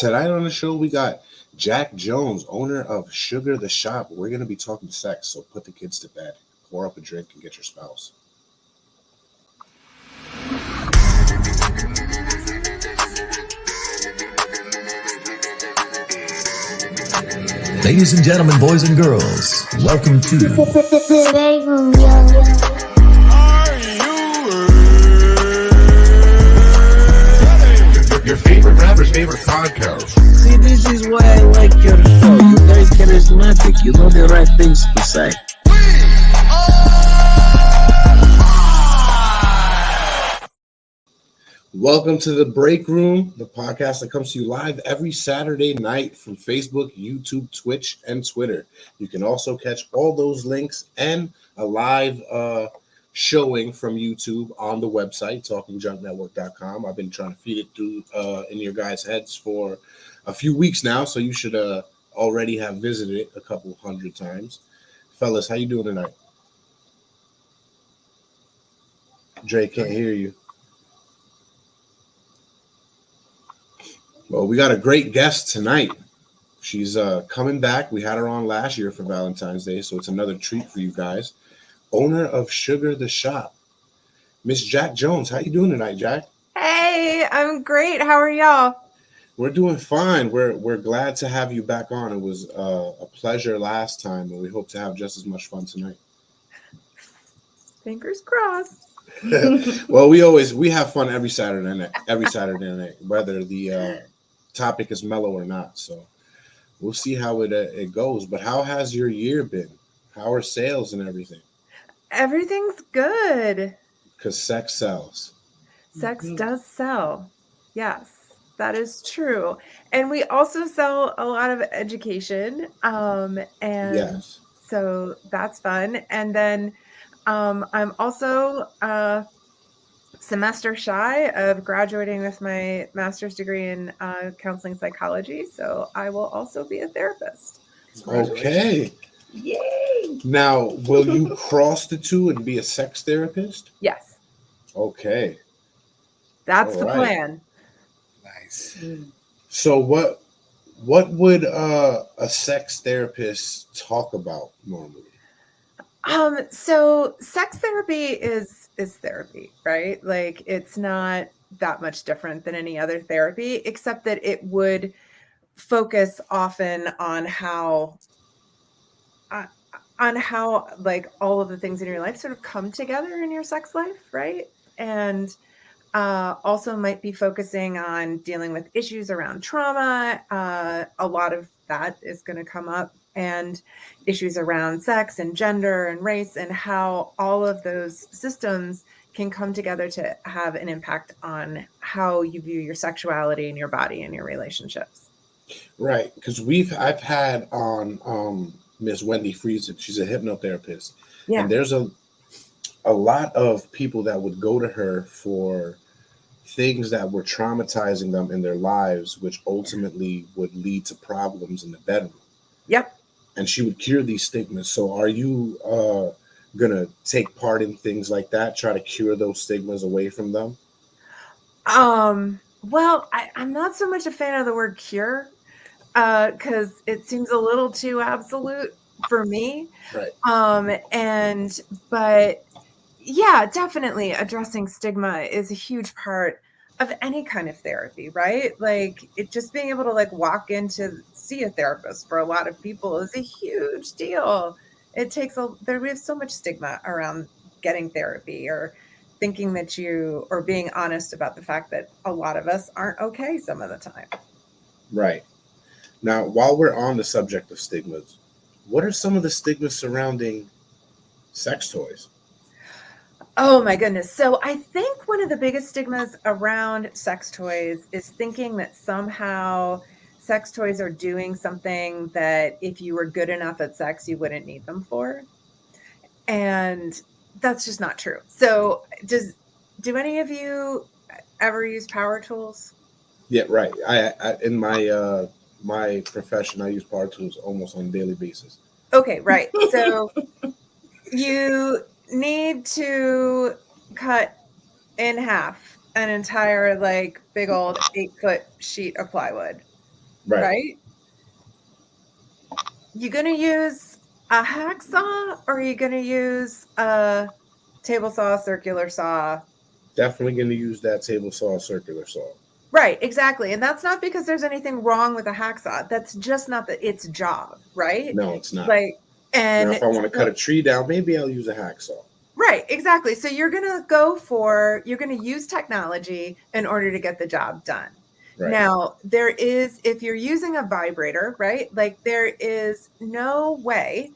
Tonight on the show, we got Jacq Jones, owner of Sugar the Shop. We're going to be talking sex, so put the kids to bed, pour up a drink, and get your spouse. Ladies and gentlemen, boys and girls, welcome to BreakRoom, your favorite rapper's favorite podcast. See, this is why I like your show. You guys charismatic. You know the right things to say. Welcome to the Break Room, the podcast that comes to you live every Saturday night from Facebook, YouTube, Twitch, and Twitter. You can also catch all those links and a live showing from YouTube on the website, talkingjunknetwork.com. I've been trying to feed it through in your guys' heads for a few weeks now, so you should already have visited it a couple hundred times. Fellas, how you doing tonight? Dre, can't hear you. Well, we got a great guest tonight. She's coming back. We had her on last year for Valentine's Day, so it's another treat for you guys. Owner of Sugar the Shop, Miss Jacq Jones. How you doing tonight, Jacq? Hey, I'm great. How are y'all? We're doing fine. We're glad to have you back on. It was a pleasure last time, and we hope to have just as much fun tonight. Fingers crossed. Well, we have fun every Saturday night, whether the topic is mellow or not. So we'll see how it goes. But how has your year been? How are sales and everything? Everything's good. Because sex sells. Sex does sell. Yes, that is true. And we also sell a lot of education. And Yes. so that's fun. And then I'm also semester shy of graduating with my master's degree in counseling psychology. So I will also be a therapist. Okay. Yay! Now, will you cross the two and be a sex therapist? Yes, Okay. that's All the right. plan. Nice. So what would a sex therapist talk about normally? So sex therapy is therapy, right? Like it's not that much different than any other therapy, except that it would focus often on how like all of the things in your life sort of come together in your sex life, right? And also might be focusing on dealing with issues around trauma. A lot of that is going to come up, and issues around sex and gender and race, and how all of those systems can come together to have an impact on how you view your sexuality and your body and your relationships. Right, because I've had on Miss Wendy Friesen. She's a hypnotherapist, Yeah. and there's a lot of people that would go to her for things that were traumatizing them in their lives, which ultimately would lead to problems in the bedroom. Yep. And she would cure these stigmas. So are you gonna take part in things like that, try to cure those stigmas away from them? Well, I'm not so much a fan of the word cure, because it seems a little too absolute for me. Right. But yeah, definitely addressing stigma is a huge part of any kind of therapy, right? Like it just being able to like walk in to see a therapist for a lot of people is a huge deal. It takes we have so much stigma around getting therapy, or thinking that or being honest about the fact that a lot of us aren't okay some of the time. Right. Now, while we're on the subject of stigmas, what are some of the stigmas surrounding sex toys? Oh my goodness. So I think one of the biggest stigmas around sex toys is thinking that somehow sex toys are doing something that if you were good enough at sex, you wouldn't need them for. And that's just not true. So do any of you ever use power tools? Yeah, right. I in my profession, I use power tools almost on a daily basis. Okay, right. So you need to cut in half an entire like big old 8-foot sheet of plywood. right? You going to use a hacksaw or are you going to use a table saw, circular saw? Definitely going to use that table saw, circular saw. Right, exactly. And that's not because there's anything wrong with a hacksaw. That's just not its job, right? No, it's not. Like, and now, if I want to cut a tree down, maybe I'll use a hacksaw. Right, exactly. So you're going to use technology in order to get the job done. Right. Now, if you're using a vibrator, right? Like there is no way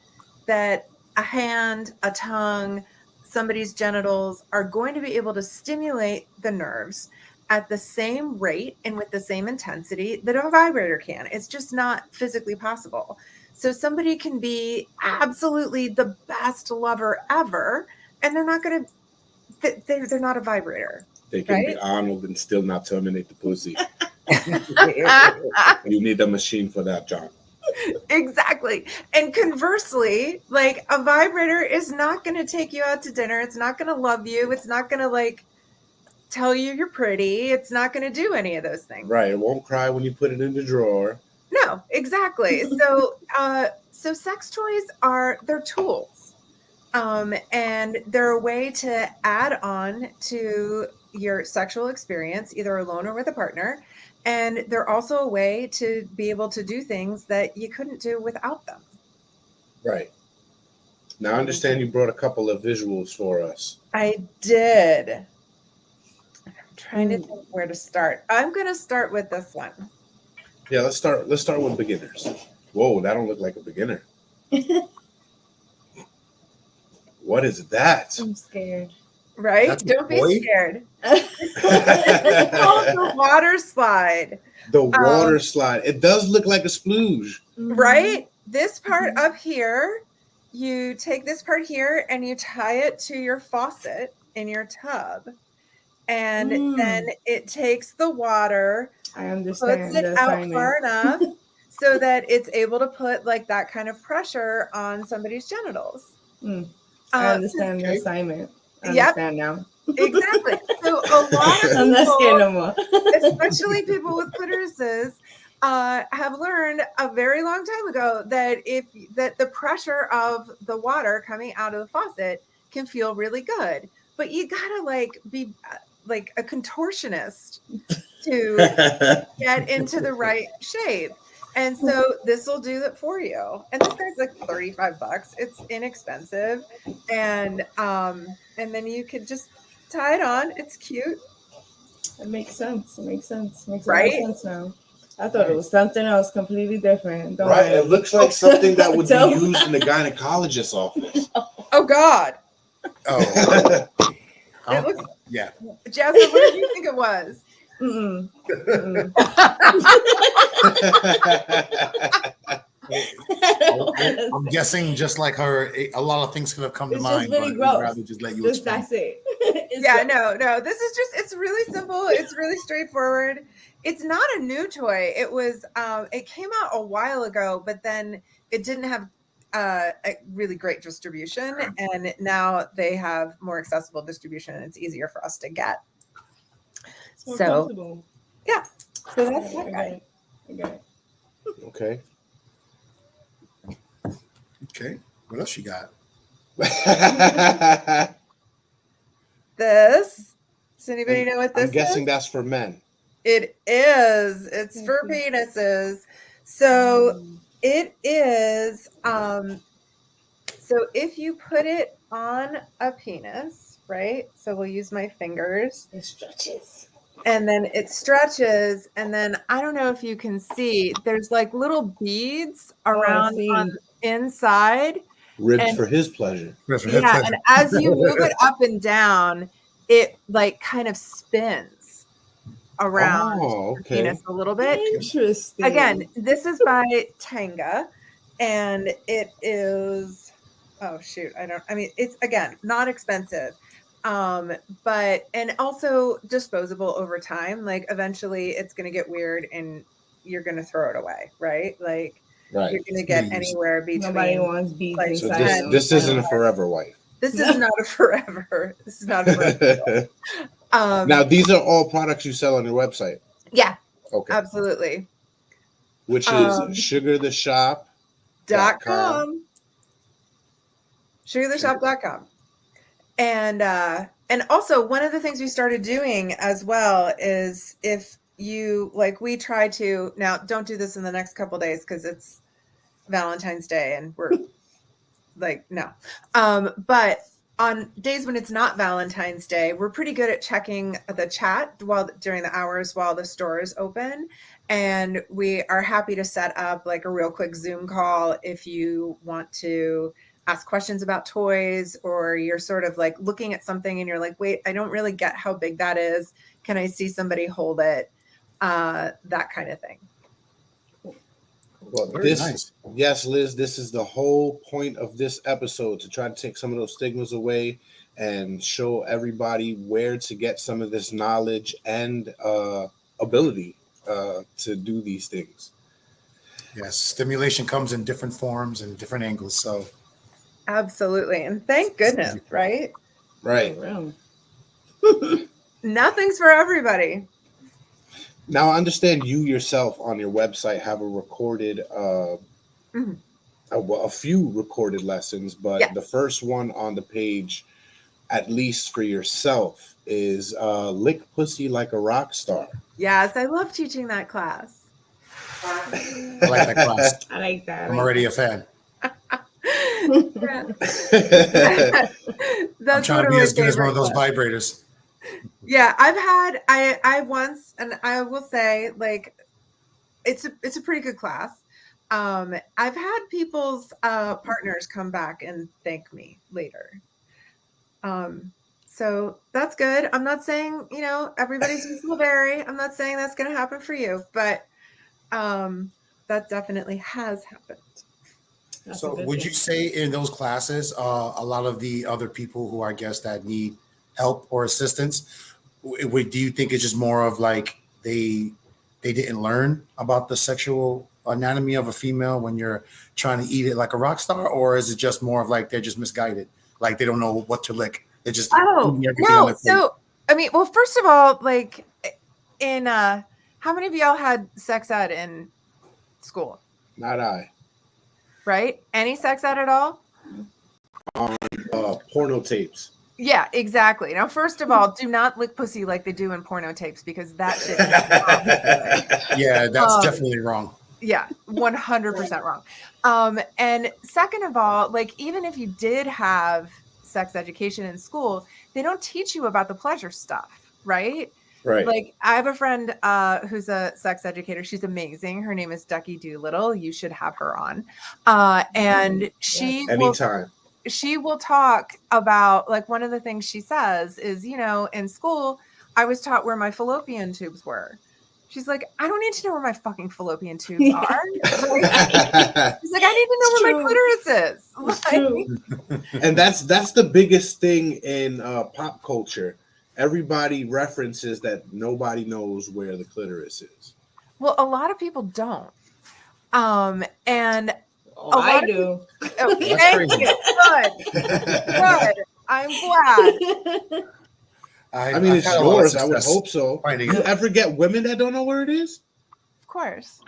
that a hand, a tongue, somebody's genitals are going to be able to stimulate the nerves at the same rate and with the same intensity that a vibrator can. It's just not physically possible. So somebody can be absolutely the best lover ever, and they're not going to, they're not a vibrator. They can be Arnold and still not terminate the pussy. You need a machine for that, John. Exactly. And conversely, like a vibrator is not going to take you out to dinner. It's not going to love you. It's not going to like tell you you're pretty. It's not going to do any of those things. Right. It won't cry when you put it in the drawer. No, exactly. So sex toys they're tools. And they're a way to add on to your sexual experience, either alone or with a partner. And they're also a way to be able to do things that you couldn't do without them. Right. Now, I understand you brought a couple of visuals for us. I did. I'm trying to think where to start. I'm going to start with this one. Yeah, let's start with beginners. Whoa, that don't look like a beginner. What is that? I'm scared. Right? That's Don't be scared. It's called the water slide. The water slide. It does look like a splooge. Right? This part up here, you take this part here and you tie it to your faucet in your tub. And then it takes the water, puts it out far enough so that it's able to put like that kind of pressure on somebody's genitals. I understand the assignment. I understand now. Exactly. So a lot of people, I'm not scared no more. especially people with clitorises, have learned a very long time ago that the pressure of the water coming out of the faucet can feel really good, but you gotta like be like a contortionist to get into the right shape. And so this will do that for you. And this guy's like $35. It's inexpensive. And then you could just tie it on. It's cute. It makes sense. It makes sense. It makes right? sense now. I thought it was something else completely different. Don't worry. It looks like something that would be used in the gynecologist's office. Oh God. Oh. It looks, yeah. Jasmine, what did you think it was? I'm guessing just like her, a lot of things could have come to mind. Really but I'd rather just let you explain. That's it. No. This is it's really simple. It's really straightforward. It's not a new toy. It was it came out a while ago, but then it didn't have a really great distribution, and now they have more accessible distribution and it's easier for us to get. So yeah, so that's that guy. Okay. What else you got? This. Does anybody know what this is? I'm guessing that's for men. It is. It's for penises. So it is. So if you put it on a penis, right? So we'll use my fingers. It stretches. And then it stretches. And then I don't know if you can see, there's like little beads around on the inside. Ribbed for his pleasure. Yeah. And as you move it up and down, it like kind of spins around the penis a little bit. Interesting. Again, this is by Tenga, and it is, it's again, not expensive. But, and also disposable over time. Like eventually it's going to get weird and you're going to throw it away. Right. Like you're going to get anywhere between. Nobody wants beads. Like, so this isn't a forever wife. This is not a forever. This is not a forever. Now these are all products you sell on your website. Yeah. Okay. Absolutely. which is sugartheshop.com. Sugartheshop.com. And also one of the things we started doing as well is if you like, we try to, now don't do this in the next couple days because it's Valentine's Day and we're like, no. But on days when it's not Valentine's Day, we're pretty good at checking the chat during the hours while the store is open. And we are happy to set up like a real quick Zoom call if you want to ask questions about toys, or you're sort of like looking at something and you're like, wait, I don't really get how big that is. Can I see somebody hold it? That kind of thing. Well, Nice. Yes, Liz, this is the whole point of this episode, to try to take some of those stigmas away and show everybody where to get some of this knowledge and ability to do these things. Yes, stimulation comes in different forms and different angles. So Absolutely. And thank goodness, right? Right. Nothing's for everybody. Now, I understand you yourself on your website have a recorded, a few recorded lessons, but the first one on the page, at least for yourself, is Lick Pussy Like a Rock Star. Yes, I love teaching that class. I like that class. I like that. I'm already a fan. That's I'm trying to be as good as one of those vibrators. Yeah, I once, and I will say, like, it's a pretty good class. I've had people's partners come back and thank me later. So that's good. I'm not saying, everybody's using vary. I'm not saying that's going to happen for you, but that definitely has happened. So would you say in those classes, a lot of the other people who I guess that need help or assistance, do you think it's just more of like they didn't learn about the sexual anatomy of a female when you're trying to eat it like a rock star, or is it just more of like they're just misguided, like they don't know what to lick? They just no. So I mean, well, first of all, like in how many of y'all had sex ed in school? Not I. Right? Any sex ed at all? On porno tapes. Yeah, exactly. Now, first of all, do not lick pussy like they do in porno tapes, because that shit is yeah, that's definitely wrong. Yeah, 100% wrong. And second of all, like, even if you did have sex education in school, they don't teach you about the pleasure stuff, right? Right. Like, I have a friend who's a sex educator. She's amazing. Her name is Jacq Doolittle. You should have her on. And she will talk about, like, one of the things she says is, in school, I was taught where my fallopian tubes were. She's like, I don't need to know where my fucking fallopian tubes are. She's like, I need to know where my clitoris is. Like, and that's the biggest thing in pop culture. Everybody references that nobody knows where the clitoris is. Well, a lot of people don't. And I do. Thank you. Good. I'm glad. I mean, it's yours. I would hope so. You ever get women that don't know where it is? Of course.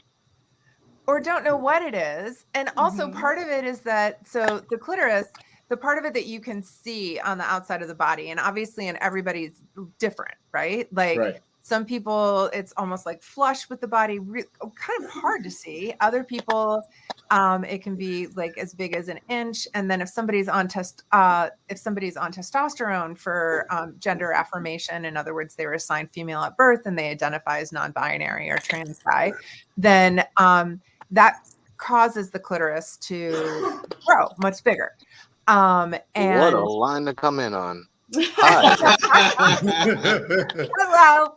Or don't know what it is. And also part of it is that, so the clitoris, the part of it that you can see on the outside of the body, and obviously in everybody's different, right? Like some people, it's almost like flush with the body, kind of hard to see. Other people, it can be like as big as an inch. And then if somebody's on testosterone for gender affirmation, in other words, they were assigned female at birth and they identify as non-binary or trans guy, then that causes the clitoris to grow much bigger. And what a line to come in on. Hi. Hello.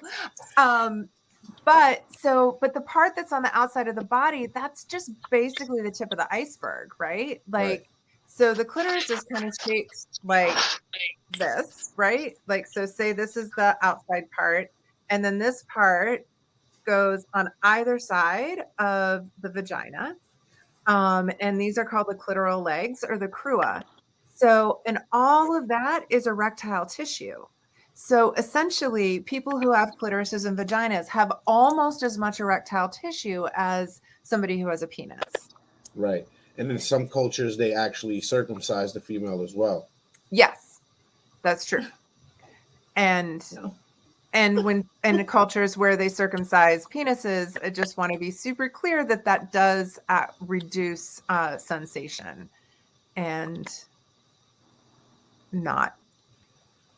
But the part that's on the outside of the body, that's just basically the tip of the iceberg, right? Like, so the clitoris is kind of shaped like this, right? Like, so say this is the outside part, and then this part goes on either side of the vagina. And these are called the clitoral legs, or the crura. So, and all of that is erectile tissue. So essentially, people who have clitorises and vaginas have almost as much erectile tissue as somebody who has a penis. Right. And in some cultures, they actually circumcise the female as well. Yes, that's true. And when in cultures where they circumcise penises, I just want to be super clear that does reduce sensation and not,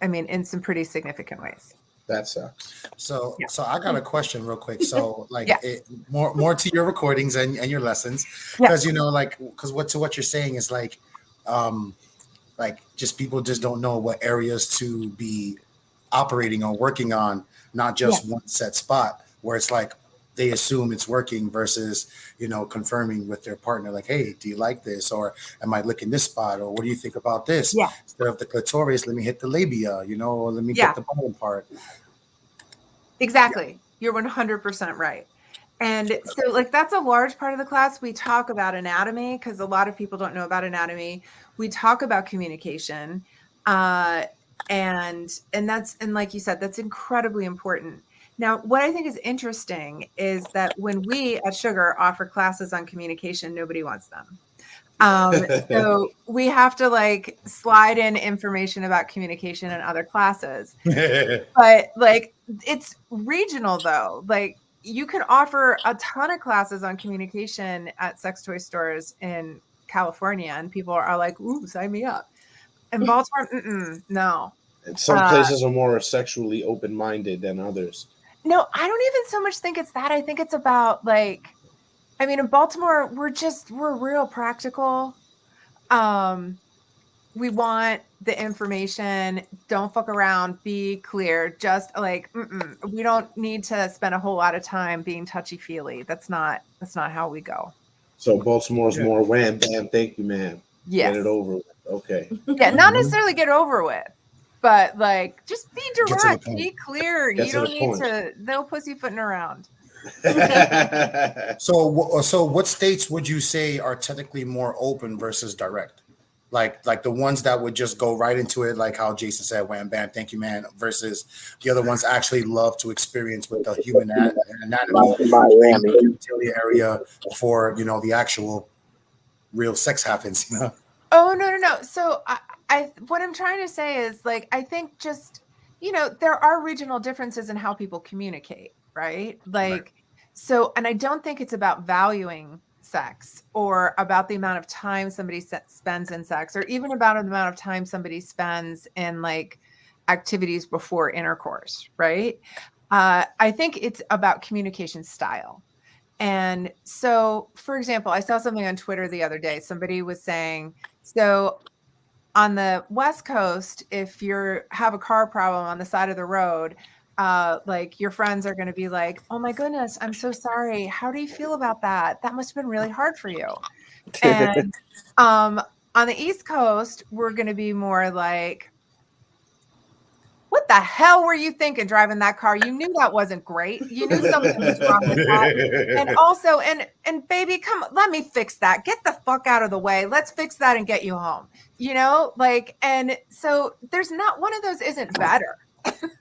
I mean, in some pretty significant ways. That sucks. So I got a question real quick. So like Yeah. more to your recordings and your lessons, Yeah. because because what you're saying is like just people just don't know what areas to be operating or working on, not just one set spot where it's like they assume it's working versus, confirming with their partner, like, hey, do you like this? Or am I licking this spot? Or what do you think about this? Yeah. Instead of the clitoris, let me hit the labia, or let me get the bottom part. Exactly. You're 100% right. And so like, that's a large part of the class. We talk about anatomy because a lot of people don't know about anatomy. We talk about communication. And like you said, that's incredibly important. Now, what I think is interesting is that when we at Sugar offer classes on communication, nobody wants them. So we have to like slide in information about communication in other classes. But like, it's regional though. Like, you can offer a ton of classes on communication at sex toy stores in California, and people are like, ooh, sign me up. In Baltimore, no. Some places are more sexually open-minded than others. No, I don't even so much think it's that. I think it's about like, I mean, in Baltimore, we're real practical. We want the information. Don't fuck around. Be clear. Just like, we don't need to spend a whole lot of time being touchy-feely. That's not how we go. So Baltimore's more wham, bam, thank you, man. Yes. Get it over with. Okay. Yeah, not necessarily get over with, but like, just be direct, be clear. You don't need to, no pussyfooting around. So what states would you say are technically more open versus direct? Like the ones that would just go right into it, like how Jason said, wham, bam, thank you, man, versus the other ones actually love to experience with the human anatomy, genitalia area before, the actual real sex happens, Oh, no. So I what I'm trying to say is like, I think just, there are regional differences in how people communicate, right? Like, so, and I don't think it's about valuing sex or about the amount of time somebody spends in sex, or even about the amount of time somebody spends in like activities before intercourse, right? I think it's about communication style. And so, for example, I saw something on Twitter the other day. Somebody was saying, so on the West Coast, if you have a car problem on the side of the road, like your friends are going to be like, oh my goodness, I'm so sorry. How do you feel about that? That must have been really hard for you. And on the East Coast, we're going to be more like, what the hell were you thinking driving that car? You knew that wasn't great. You knew something was wrong with that. And also, and baby, come, let me fix that. Get the fuck out of the way. Let's fix that and get you home. Like, and so there's not, one of those isn't better.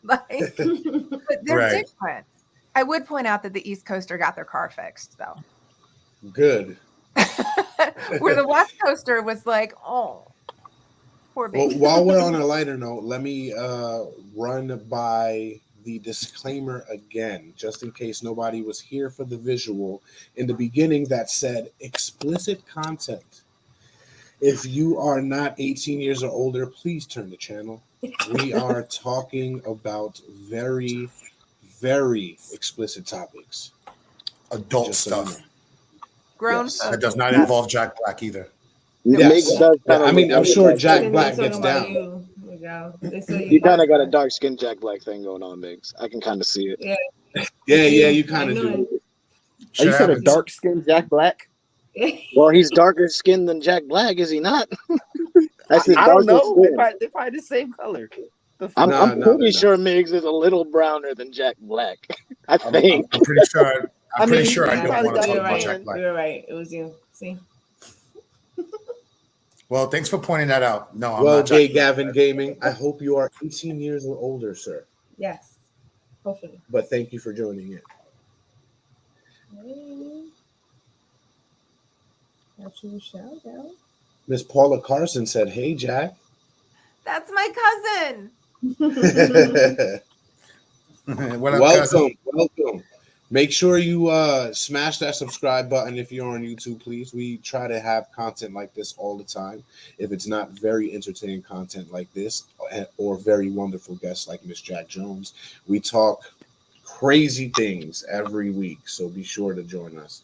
Like, but they're different. I would point out that the East Coaster got their car fixed though. Good. Where the West Coaster was like, oh, poor baby. Well, while we're on a lighter note, let me run by the disclaimer again, just in case nobody was here for the visual. In the beginning, that said explicit content. If you are not 18 years or older, please turn the channel. We are talking about very, very explicit topics. Adult stuff. Grown. Yes. That does not involve Jacq Black either. Yes. I mean, I'm sure Jacq Black gets down. You kind of got a dark skinned Jacq Black thing going on, Migs. I can kind of see it. Yeah, you kind of do. You said a dark skinned Jacq Black? Well, he's darker skinned than Jacq Black, is he not? I don't know. They're probably the same color. I'm pretty sure Migs is a little browner than Jacq Black. I think. I'm pretty sure. I'm pretty sure I don't want to talk about Jacq Jacq Black. You're right. It was you. See. Well, thanks for pointing that out. No, I'm well, not. Gay Gavin Gaming, I hope you are 18 years or older, sir. Yes. Hopefully. But thank you for joining in. Miss Paula Carson said, "Hey, Jack." That's my cousin. Welcome. Make sure you smash that subscribe button if you're on YouTube, please. We try to have content like this all the time. If it's not very entertaining content like this or very wonderful guests like Miss Jacq Jones, we talk crazy things every week. So be sure to join us.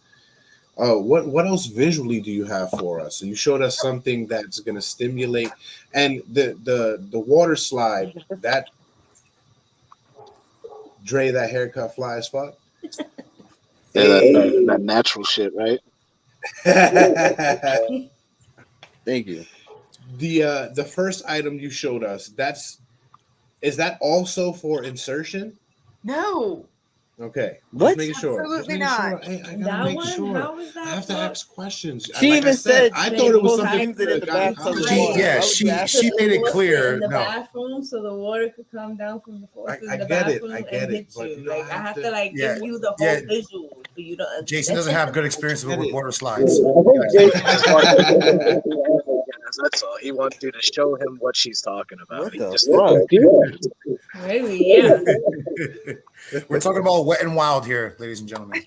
What else visually do you have for us? So you showed us something that's going to stimulate, and the water slide, that Dre, that haircut fly as fuck. Yeah, that natural shit, right? Thank you. The first item you showed us, is that also for insertion? No. Okay. What? Just making sure. Absolutely not. Hey, I gotta make sure. How was that? I have to ask questions. She even said I thought it was something in the bathtub. She made it clear. In the bathroom, so the water could come down from the faucet in the bathroom and hit you. Like I have to give you the whole visual for you to understand. Jason doesn't have good experience with water slides. That's all. He wants you to show him what she's talking about. Maybe, yeah. We're talking about Wet and Wild here, ladies and gentlemen.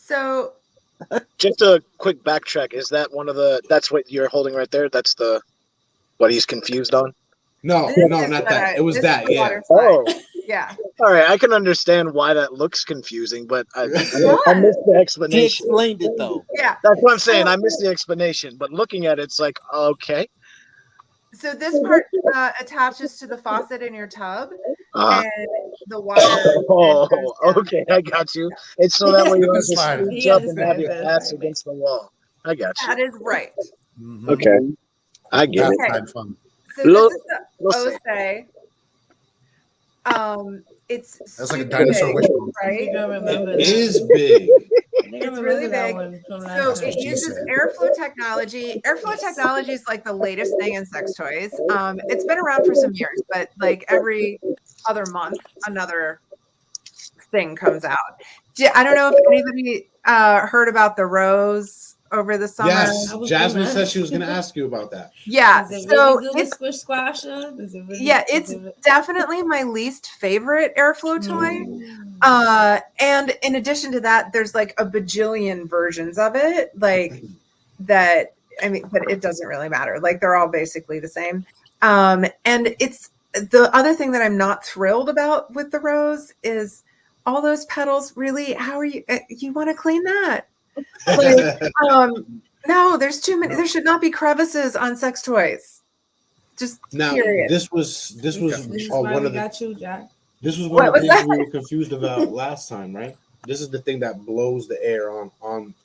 So, just a quick backtrack. Is that that's what you're holding right there? That's what he's confused on? No, not that. It was that, yeah. Oh. Yeah. All right, I can understand why that looks confusing, but I missed the explanation. She explained it though. Yeah. That's what I'm saying. I missed the explanation, but looking at it, it's like, okay. So this part attaches to the faucet in your tub, and the water. Oh, okay, I got you. It's so that way you don't just scoot up and have your ass against the wall. I got you. That is right. Mm-hmm. Okay, I get it. Okay. So this is the Ose. That's like a dinosaur wishbone, right? It is big. It's really big. So it uses airflow technology. Airflow technology is like the latest thing in sex toys. It's been around for some years, but like every other month, another thing comes out. I don't know if anybody heard about the Rose over the summer. Yes, Jasmine said she was going to ask you about that. Yeah, so it's squish squash. It's definitely my least favorite airflow toy. And in addition to that, there's like a bajillion versions of it, like that. I mean, but it doesn't really matter. Like they're all basically the same. And it's the other thing that I'm not thrilled about with the Rose is all those petals. Really, how are you? You want to clean that? Like, no, there's too many. There should not be crevices on sex toys. Just now, period. This was one of the. Got you, Jack. This was one of the things we were confused about last time, right? This is the thing that blows the air on.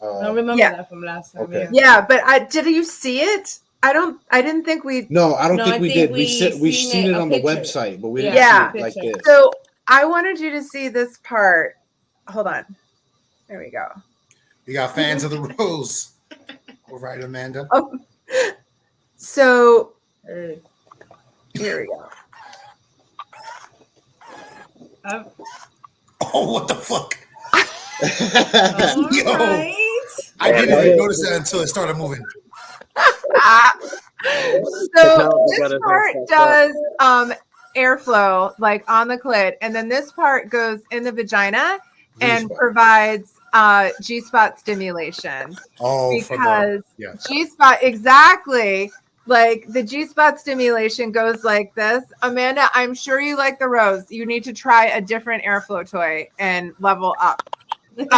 I remember that from last time. Okay. Yeah, but did you see it? I didn't think we. No, I don't think we did. We seen it on the website, but we didn't see it like this. So I wanted you to see this part. Hold on. There we go. You got fans of the Rose. All right, Amanda. Oh. So here we go. Oh, what the fuck? Yo, right. I didn't even notice that until it started moving. So this part does airflow like on the clit, and then this part goes in the vagina and provides G-spot stimulation. Oh, because G-spot, exactly. Like the G-spot stimulation goes like this. Amanda, I'm sure you like the Rose. You need to try a different airflow toy and level up. And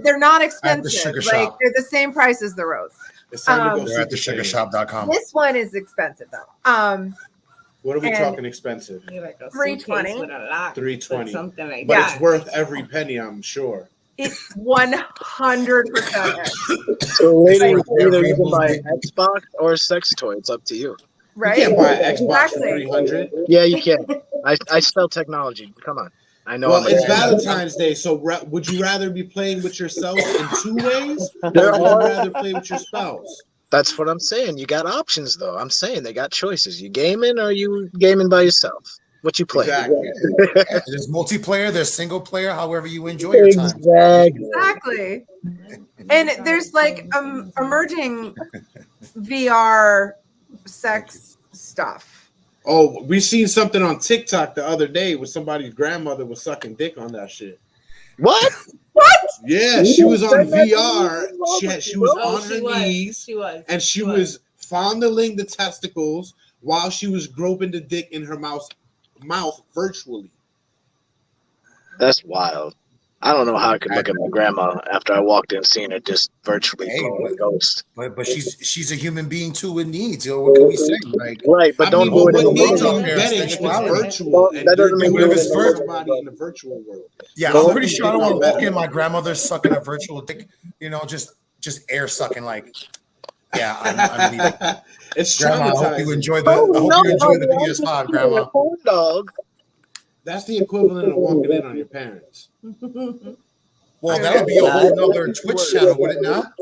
they're not expensive. Like they're the same price as the Rose. They're at thesugarshop.com. This one is expensive though. What are we talking expensive? Like $320. $320. Something like but that. It's worth every penny, I'm sure. It's 100%. So ladies, either you can buy an Xbox or a sex toy. It's up to you. Right? You can't buy an Xbox for $300. Yeah, you can. I sell technology. Come on. I know. Well, it's Valentine's Day, so would you rather be playing with yourself in two ways, or would you rather play with your spouse? That's what I'm saying. You got options, though. I'm saying they got choices. You gaming or you gaming by yourself? What you play? Exactly. There's multiplayer, there's single player, however you enjoy your time. Exactly. And there's like emerging VR sex stuff. Oh, we seen something on TikTok the other day where somebody's grandmother was sucking dick on that shit. What? Yeah, she was on VR. She was on her knees. And she was fondling the testicles while she was groping the dick in her mouth virtually. That's wild. I don't know how I could look at my grandma after I walked in seeing her just virtually blowing a ghost. But she's a human being too with needs. Or what can we say? Like, right, but don't do it in the needs world. Are you getting if it's virtual? That doesn't make it's somebody in the virtual world. Yeah, I'm pretty sure I don't want to walk in my grandmother sucking a virtual dick. You know, just air sucking. Like, yeah, I'm leaving. It's Grandma, I hope you enjoy the PS5, Grandma. Corn dog. That's the equivalent of walking in on your parents. Well, that would be a whole nother Twitch channel, would it not?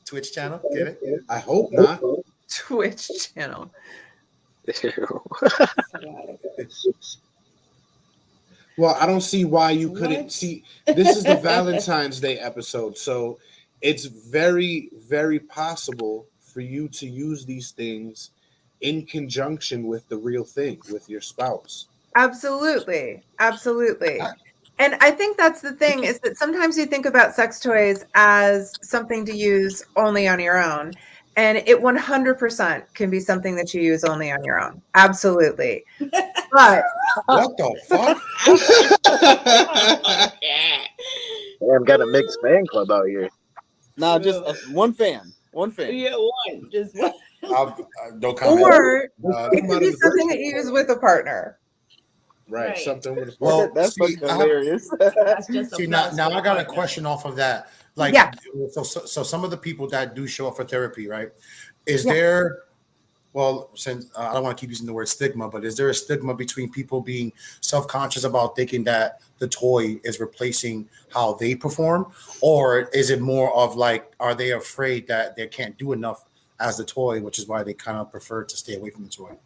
Twitch channel, get it? I hope not. Twitch channel. Well, I don't see why you couldn't see. This is the Valentine's Day episode, so it's very, very possible for you to use these things in conjunction with the real thing, with your spouse. Absolutely. And I think that's the thing, is that sometimes you think about sex toys as something to use only on your own. And it 100% can be something that you use only on your own. Absolutely. But what the fuck? Damn, got a mixed fan club out here. No, just one fan. One fan. Yeah, one. Just one. No comment. Or it could be something that you use with a partner. Right. Something with a partner. Well, that's hilarious. That's just see, now I got a question off of that. Like, so some of the people that do show up for therapy, right? Is there, well, since I don't want to keep using the word stigma, but is there a stigma between people being self-conscious about thinking that the toy is replacing how they perform? Or is it more of like, are they afraid that they can't do enough as the toy, which is why they kind of prefer to stay away from the toy?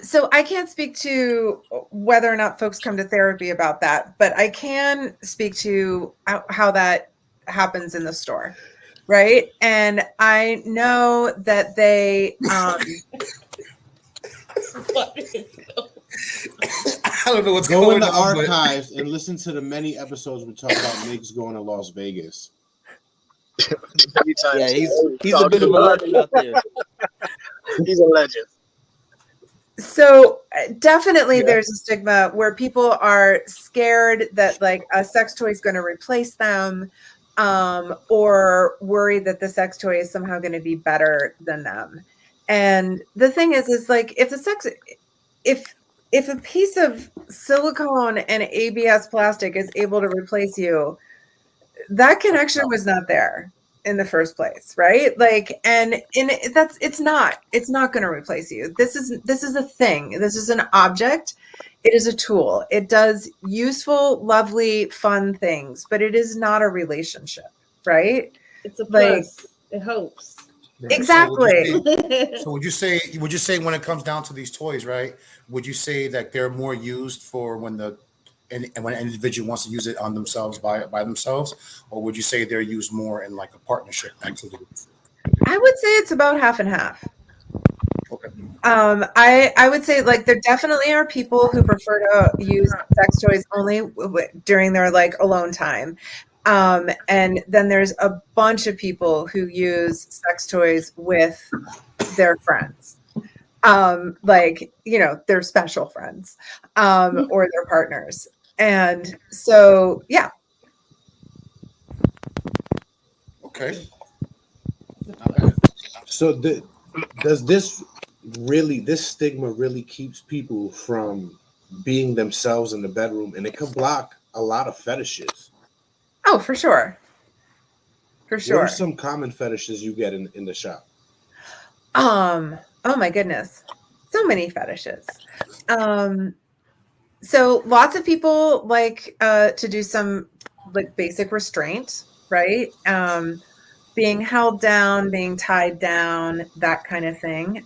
So I can't speak to whether or not folks come to therapy about that, but I can speak to how that happens in the store, right? And I know that they I don't know what's go going in the on, archives and listen to the many episodes we talk about Migs going to Las Vegas. Yeah, he's a bit of a legend out there. He's a legend. So definitely there's a stigma where people are scared that like a sex toy is going to replace them, or worried that the sex toy is somehow going to be better than them. And the thing is like if a piece of silicone and ABS plastic is able to replace you, that connection was not there in the first place, right? Like, it's not going to replace you. This is a thing. This is an object. It is a tool. It does useful, lovely, fun things, but it is not a relationship, right? It's a plus. It helps. Right. Exactly. So would you say when it comes down to these toys, right? Would you say that they're more used for when when an individual wants to use it on themselves by themselves, or would you say they're used more in like a partnership activity? I would say it's about half and half. Okay. I would say like there definitely are people who prefer to use sex toys only during their like alone time. And then there's a bunch of people who use sex toys with their friends. Like, you know, their special friends, or their partners. And so, yeah. Okay. So does this stigma really keeps people from being themselves in the bedroom, and it can block a lot of fetishes? Oh, for sure. For sure. What are some common fetishes you get in the shop? Oh my goodness. So many fetishes. So lots of people like to do some like basic restraint, right? Being held down, being tied down, that kind of thing.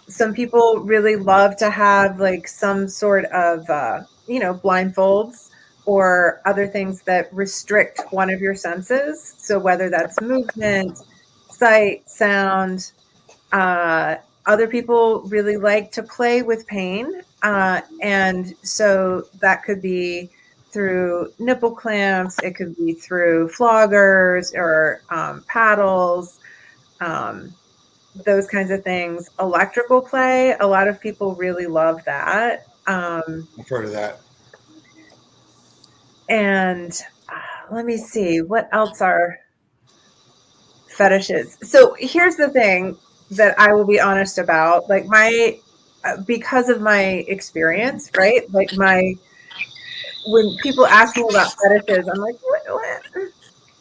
some people really love to have like some sort of, blindfolds or other things that restrict one of your senses. So whether that's movement, sight, sound, other people really like to play with pain. And so that could be through nipple clamps, it could be through floggers or paddles, those kinds of things. Electrical play, a lot of people really love that. I've heard of that. And let me see, what else are fetishes? So here's the thing that I will be honest about, like because of my experience, right? Like when people ask me about fetishes, I'm like, what?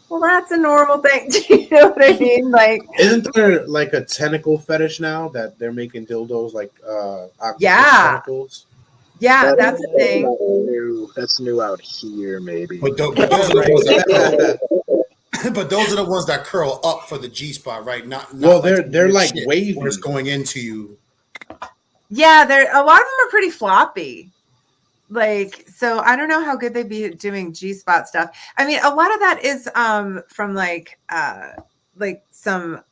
Well, that's a normal thing. Do you know what I mean? Like, isn't there like a tentacle fetish now that they're making dildos like octopus tentacles? Yeah, that's a thing. That's new out here, maybe. But those are the ones that but those are the ones that curl up for the G spot, right? Not well, they're like wavy. Where it's going into you. Yeah, a lot of them are pretty floppy. Like, so I don't know how good they'd be doing G-spot stuff. I mean, a lot of that is from like some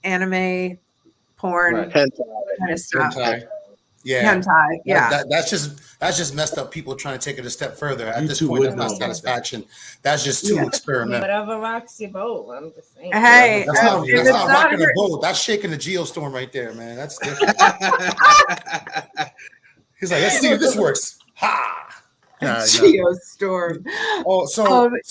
anime porn kind of stuff. Hentai. Yeah. Hentai, yeah. That's just messed up. People trying to take it a step further. At this point, that's not satisfaction. That's just too experimental. Whatever rocks your boat. I'm just saying. Hey, that's not rocking a boat. That's shaking the geostorm right there, man. That's different. He's like, let's see if this works. Ha! Geostorm. Oh, so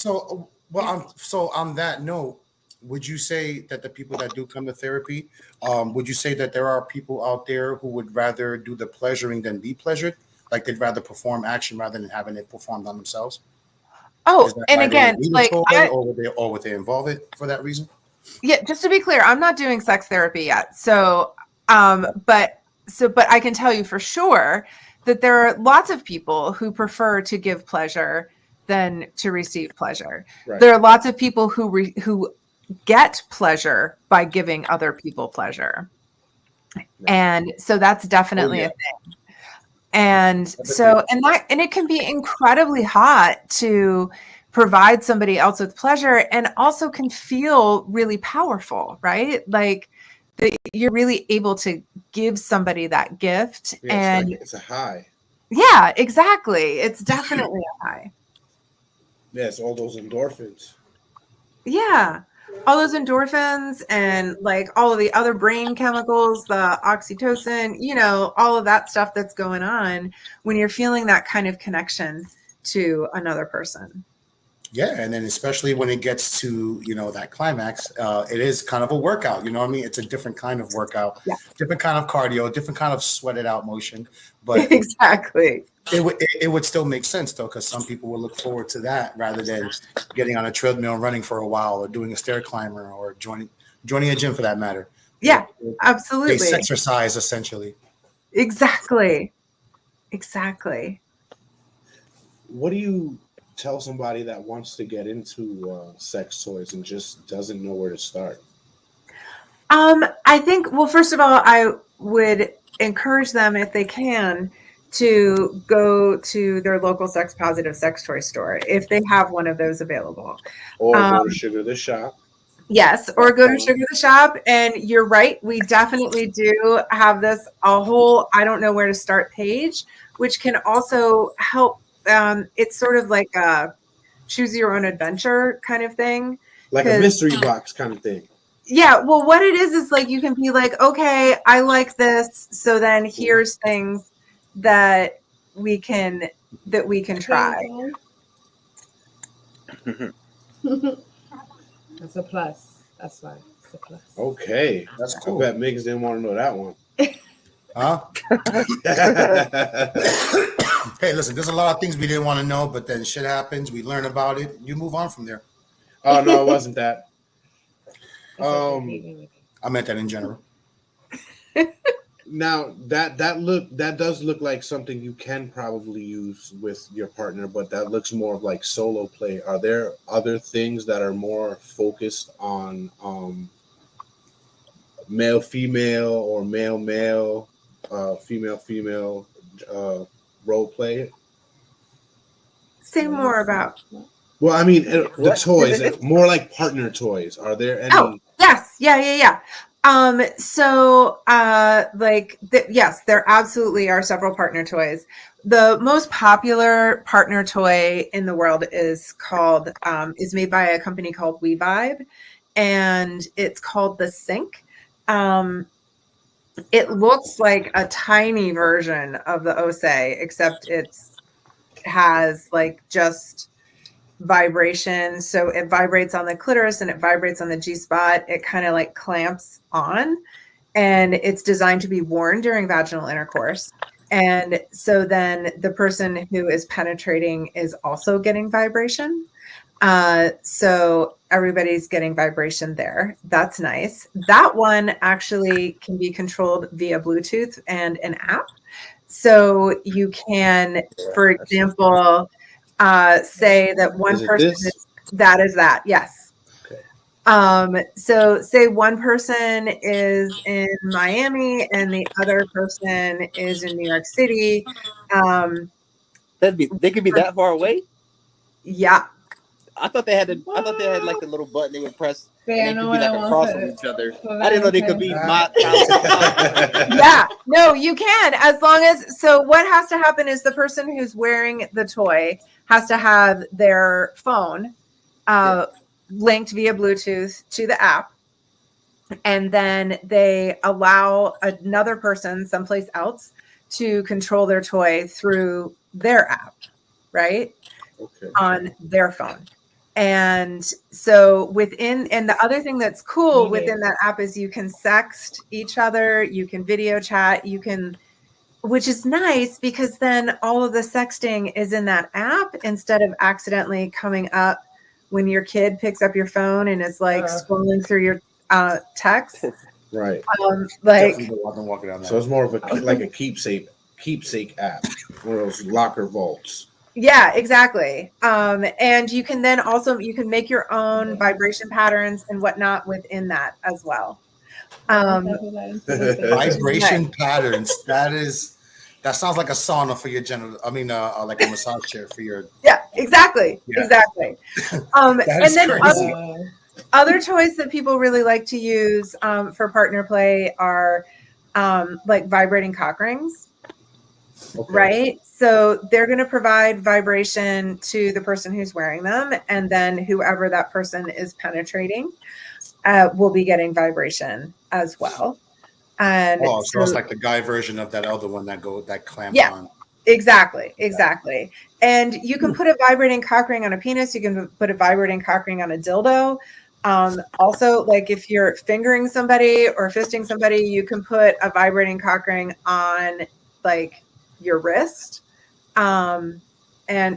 on that note, would you say that the people that do come to therapy, would you say that there are people out there who would rather do the pleasuring than be pleasured? Like they'd rather perform action rather than having it performed on themselves? Oh, and again, like or would they involve it for that reason? Yeah, just to be clear, I'm not doing sex therapy yet. So but I can tell you for sure that there are lots of people who prefer to give pleasure than to receive pleasure. Right. There are lots of people who get pleasure by giving other people pleasure. Right. And so that's definitely a thing. And and it can be incredibly hot to provide somebody else with pleasure, and also can feel really powerful, right? Like that you're really able to give somebody that gift. Yeah, and it's a high. Yeah, exactly. It's definitely a high. Yeah, it's all those endorphins. Yeah. All those endorphins and like all of the other brain chemicals, the oxytocin, all of that stuff that's going on when you're feeling that kind of connection to another person. Yeah, and then especially when it gets to, that climax, it is kind of a workout, you know what I mean? It's a different kind of workout, different kind of cardio, different kind of sweated out motion. But exactly. It would still make sense, though, because some people will look forward to that rather than getting on a treadmill, running for a while, or doing a stair climber, or joining a gym for that matter. Yeah, absolutely. It's exercise, essentially. Exactly. What do you tell somebody that wants to get into sex toys and just doesn't know where to start? I think, well, first of all, I would encourage them, if they can, to go to their local sex positive sex toy store if they have one of those available. Or go to Sugar the Shop. Yes, or go to Sugar the Shop. And you're right, we definitely do have a whole I don't know where to start page, which can also help. It's sort of like a choose your own adventure kind of thing. Like a mystery box kind of thing. Yeah, well, what it is like you can be like, okay, I like this, so then here's things that we can try. That's a plus. That's why it's a plus. Okay, that's cool. I bet Migs didn't want to know that one. Huh? Hey, listen, there's a lot of things we didn't want to know, but then shit happens. We learn about it. You move on from there. Oh, no, it wasn't that. I meant that in general. Now that does look like something you can probably use with your partner, but that looks more of like solo play. Are there other things that are more focused on male female or male male, female female role play? Say more about. Well, I mean, the toys, more like partner toys. Are there any? Oh, yes. Yeah. So, yes, there absolutely are several partner toys. The most popular partner toy in the world is made by a company called WeVibe, and it's called the Sync. It looks like a tiny version of the Ose, except it has like just vibration. So it vibrates on the clitoris and it vibrates on the G-spot. It kind of like clamps on, and it's designed to be worn during vaginal intercourse. And so then the person who is penetrating is also getting vibration. So everybody's getting vibration there. That's nice. That one actually can be controlled via Bluetooth and an app. So you can, for example, say that one person is that. Yes. Okay. So say one person is in Miami and the other person is in New York City. They could be that far away. Yeah. I thought they had like the little button they would press. And they could be like across from each other. I didn't know they could be Yeah, no, you can, as long as. So what has to happen is the person who's wearing the toy has to have their phone linked via Bluetooth to the app, and then they allow another person someplace else to control their toy through their app, right? Okay. On their phone. And so and the other thing that's cool within that app is you can sext each other, you can video chat, which is nice because then all of the sexting is in that app instead of accidentally coming up when your kid picks up your phone and is like scrolling through your text. Right. So it's more of a keepsake app, one of those locker vaults. Yeah, exactly. And you can then also make your own vibration patterns and whatnot within that as well. Vibration patterns. That sounds like a sauna for your like a massage chair for your. Yeah, exactly. Yeah. Exactly. And then other toys that people really like to use for partner play are like vibrating cock rings. Okay. Right. So they're going to provide vibration to the person who's wearing them. And then whoever that person is penetrating will be getting vibration as well. And so it's like the guy version of that other one that clamps on. Exactly. And you can put a vibrating cock ring on a penis. You can put a vibrating cock ring on a dildo. Also, like if you're fingering somebody or fisting somebody, you can put a vibrating cock ring on like your wrist. And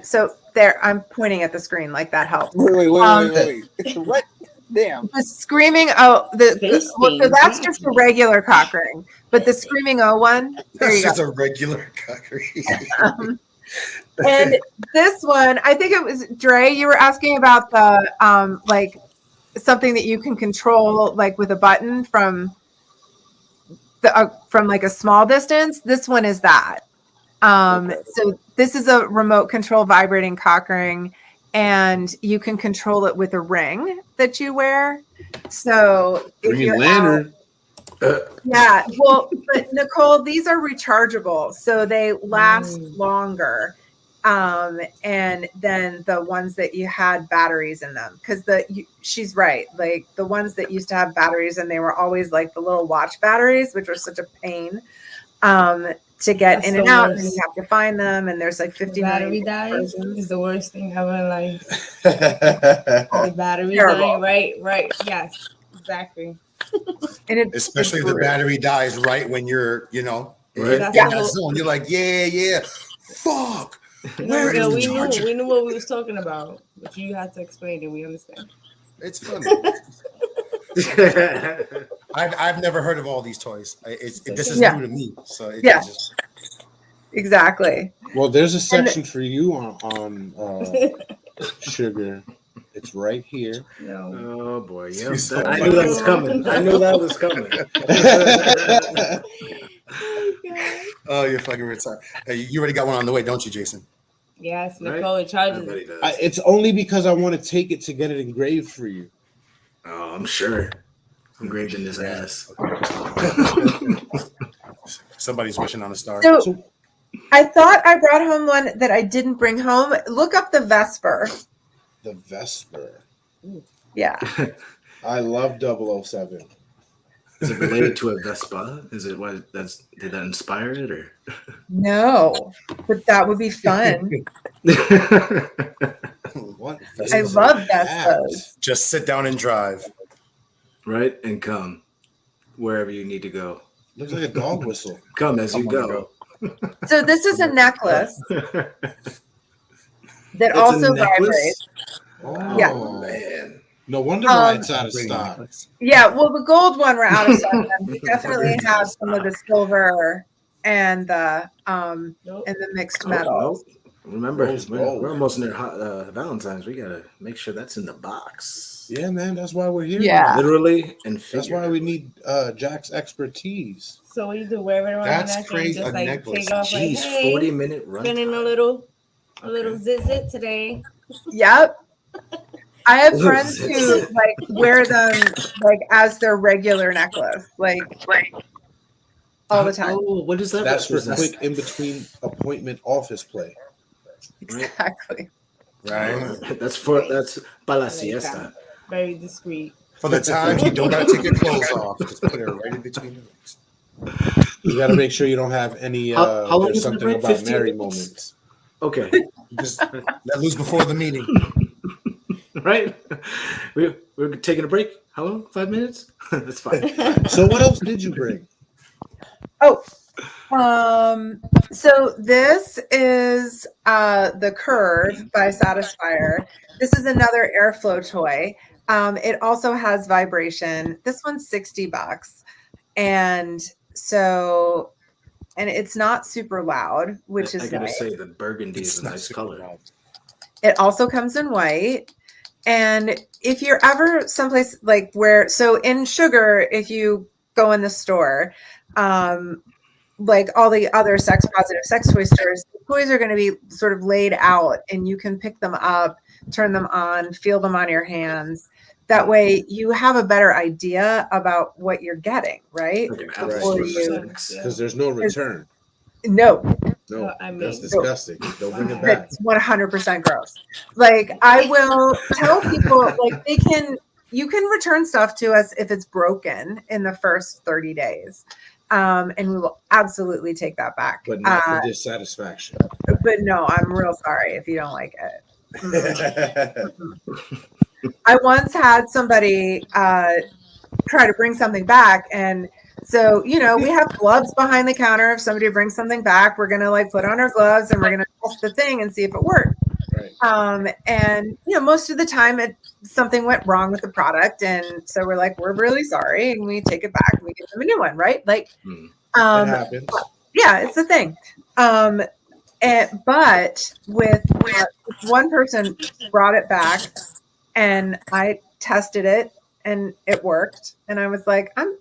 so there, I'm pointing at the screen like that helps. Wait. What? Damn. The screaming so that's just a regular cock ring, but the screaming O one, that's just a regular cock ring. And this one, I think it was Dre, you were asking about the like something that you can control like with a button from like a small distance. This one is that. So this is a remote control vibrating cock ring, and you can control it with a ring that you wear. So if you're lantern. Yeah, well, but Nicole, these are rechargeable, so they last longer. And then the ones that you had batteries in them, because she's right. Like the ones that used to have batteries, and they were always like the little watch batteries, which were such a pain. To get in and out, and you have to find them, and there's like 50 battery dies is the worst thing ever in life. The battery dying, right, yes, exactly. And especially the battery dies right when you're, in that zone. You're like, yeah, fuck. We knew what we was talking about, but you had to explain it. We understand. It's funny. I've never heard of all these toys. This is new to me. So exactly. Well, there's a section for you on Sugar It's right here. No. Oh boy, yeah. I knew that was coming. I knew that was coming. Oh, you're fucking retarded. Hey, you already got one on the way, don't you, Jason? Yes, Nicole charges. It's only because I want to take it to get it engraved for you. Oh, I'm sure. Engraved in his ass. Somebody's wishing on a star. So I thought I brought home one that I didn't bring home. Look up the Vesper. The Vesper. Yeah. I love 007. Is it related to a Vespa? Is it what did that inspire it or? No, but that would be fun. What? I love Vespas. Just sit down and drive. Right? And come wherever you need to go. Looks like a dog whistle. Come as you go. So this is a necklace that It's also a necklace? vibrates. Oh, Yeah. Man. No wonder why it's out of stock. Yeah, well, the gold one we're out of stock. We definitely have some of the silver and the mixed metals. Nope. Remember, Rose we're gold. almost near Valentine's. We gotta make sure that's in the box. Yeah, man, that's why we're here. Yeah. Literally and That's why we need Jack's expertise. So we do wear it around That's neck crazy, and just a like necklace. take off Jeez, like, hey, 40-minute run. spinning a little zit today. Yep. I have friends who like wear them like as their regular necklace, like all the time. Oh, what is that? That's for represent? quick in between appointment office play. Exactly. Right. That's para la siesta. Very discreet. For the times you don't gotta take your clothes off. Just put it right in between the legs. You got to make sure you don't have any. How long There's is it, something right? about 15 Mary minutes? moments. Okay. Just let loose before the meeting. Right? We're taking a break. How long? 5 minutes? That's fine. So what else did you bring? Oh, so this is the Curve by Satisfyer. This is another airflow toy. It also has vibration. This one's $60, and it's not super loud, which is I gotta nice. say the burgundy is a nice color. It also comes in white. And if you're ever someplace like so in Sugar, if you go in the store, like all the other sex positive sex toy stores, the toys are going to be sort of laid out and you can pick them up, turn them on, feel them on your hands. That way you have a better idea about what you're getting, right? Because there's no return. No, that's disgusting. Don't bring it back. It's 100% gross. Like I will tell people, like you can return stuff to us if it's broken in the first 30 days. And we will absolutely take that back. But not for dissatisfaction. But no, I'm real sorry if you don't like it. I once had somebody try to bring something back, and so we have gloves behind the counter. If somebody brings something back, we're gonna like put on our gloves and we're gonna test the thing and see if it works. Right. And most of the time something went wrong with the product, and so we're like, we're really sorry, and we take it back and we give them a new one, right? Like it happens. Yeah, it's a thing. But with one person brought it back and I tested it and it worked. And I was like, I'm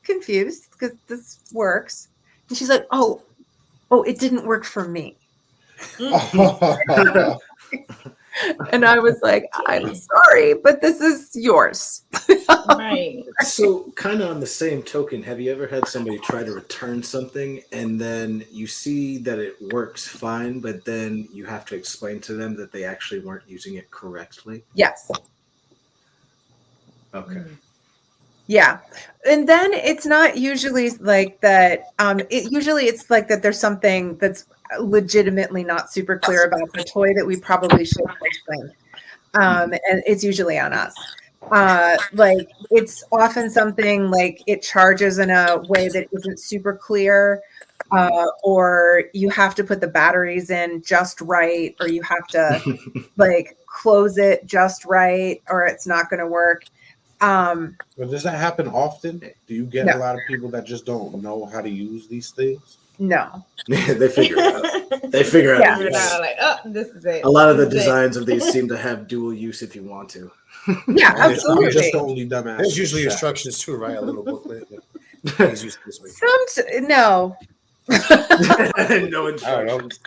confused because this works. And she's like, oh, it didn't work for me. And I was like, I'm sorry, but this is yours. Right. So kind of on the same token, have you ever had somebody try to return something and then you see that it works fine, but then you have to explain to them that they actually weren't using it correctly? Yes. Okay. Yeah. And then it's not usually like that. Usually it's like that there's something that's legitimately not super clear about the toy that we probably should explain. And it's usually on us. Like it's often something like it charges in a way that isn't super clear, or you have to put the batteries in just right, or you have to like close it just right, or it's not going to work. But does that happen often? Do you get a lot of people that just don't know how to use these things? No. They figure it out. They figure out. Yeah. Like, oh, this is it. A lot of the designs of these seem to have dual use if you want to. Yeah, absolutely. I'm just the only dumbass. There's usually instructions too, right? A little booklet. Please use this way. No. No instructions.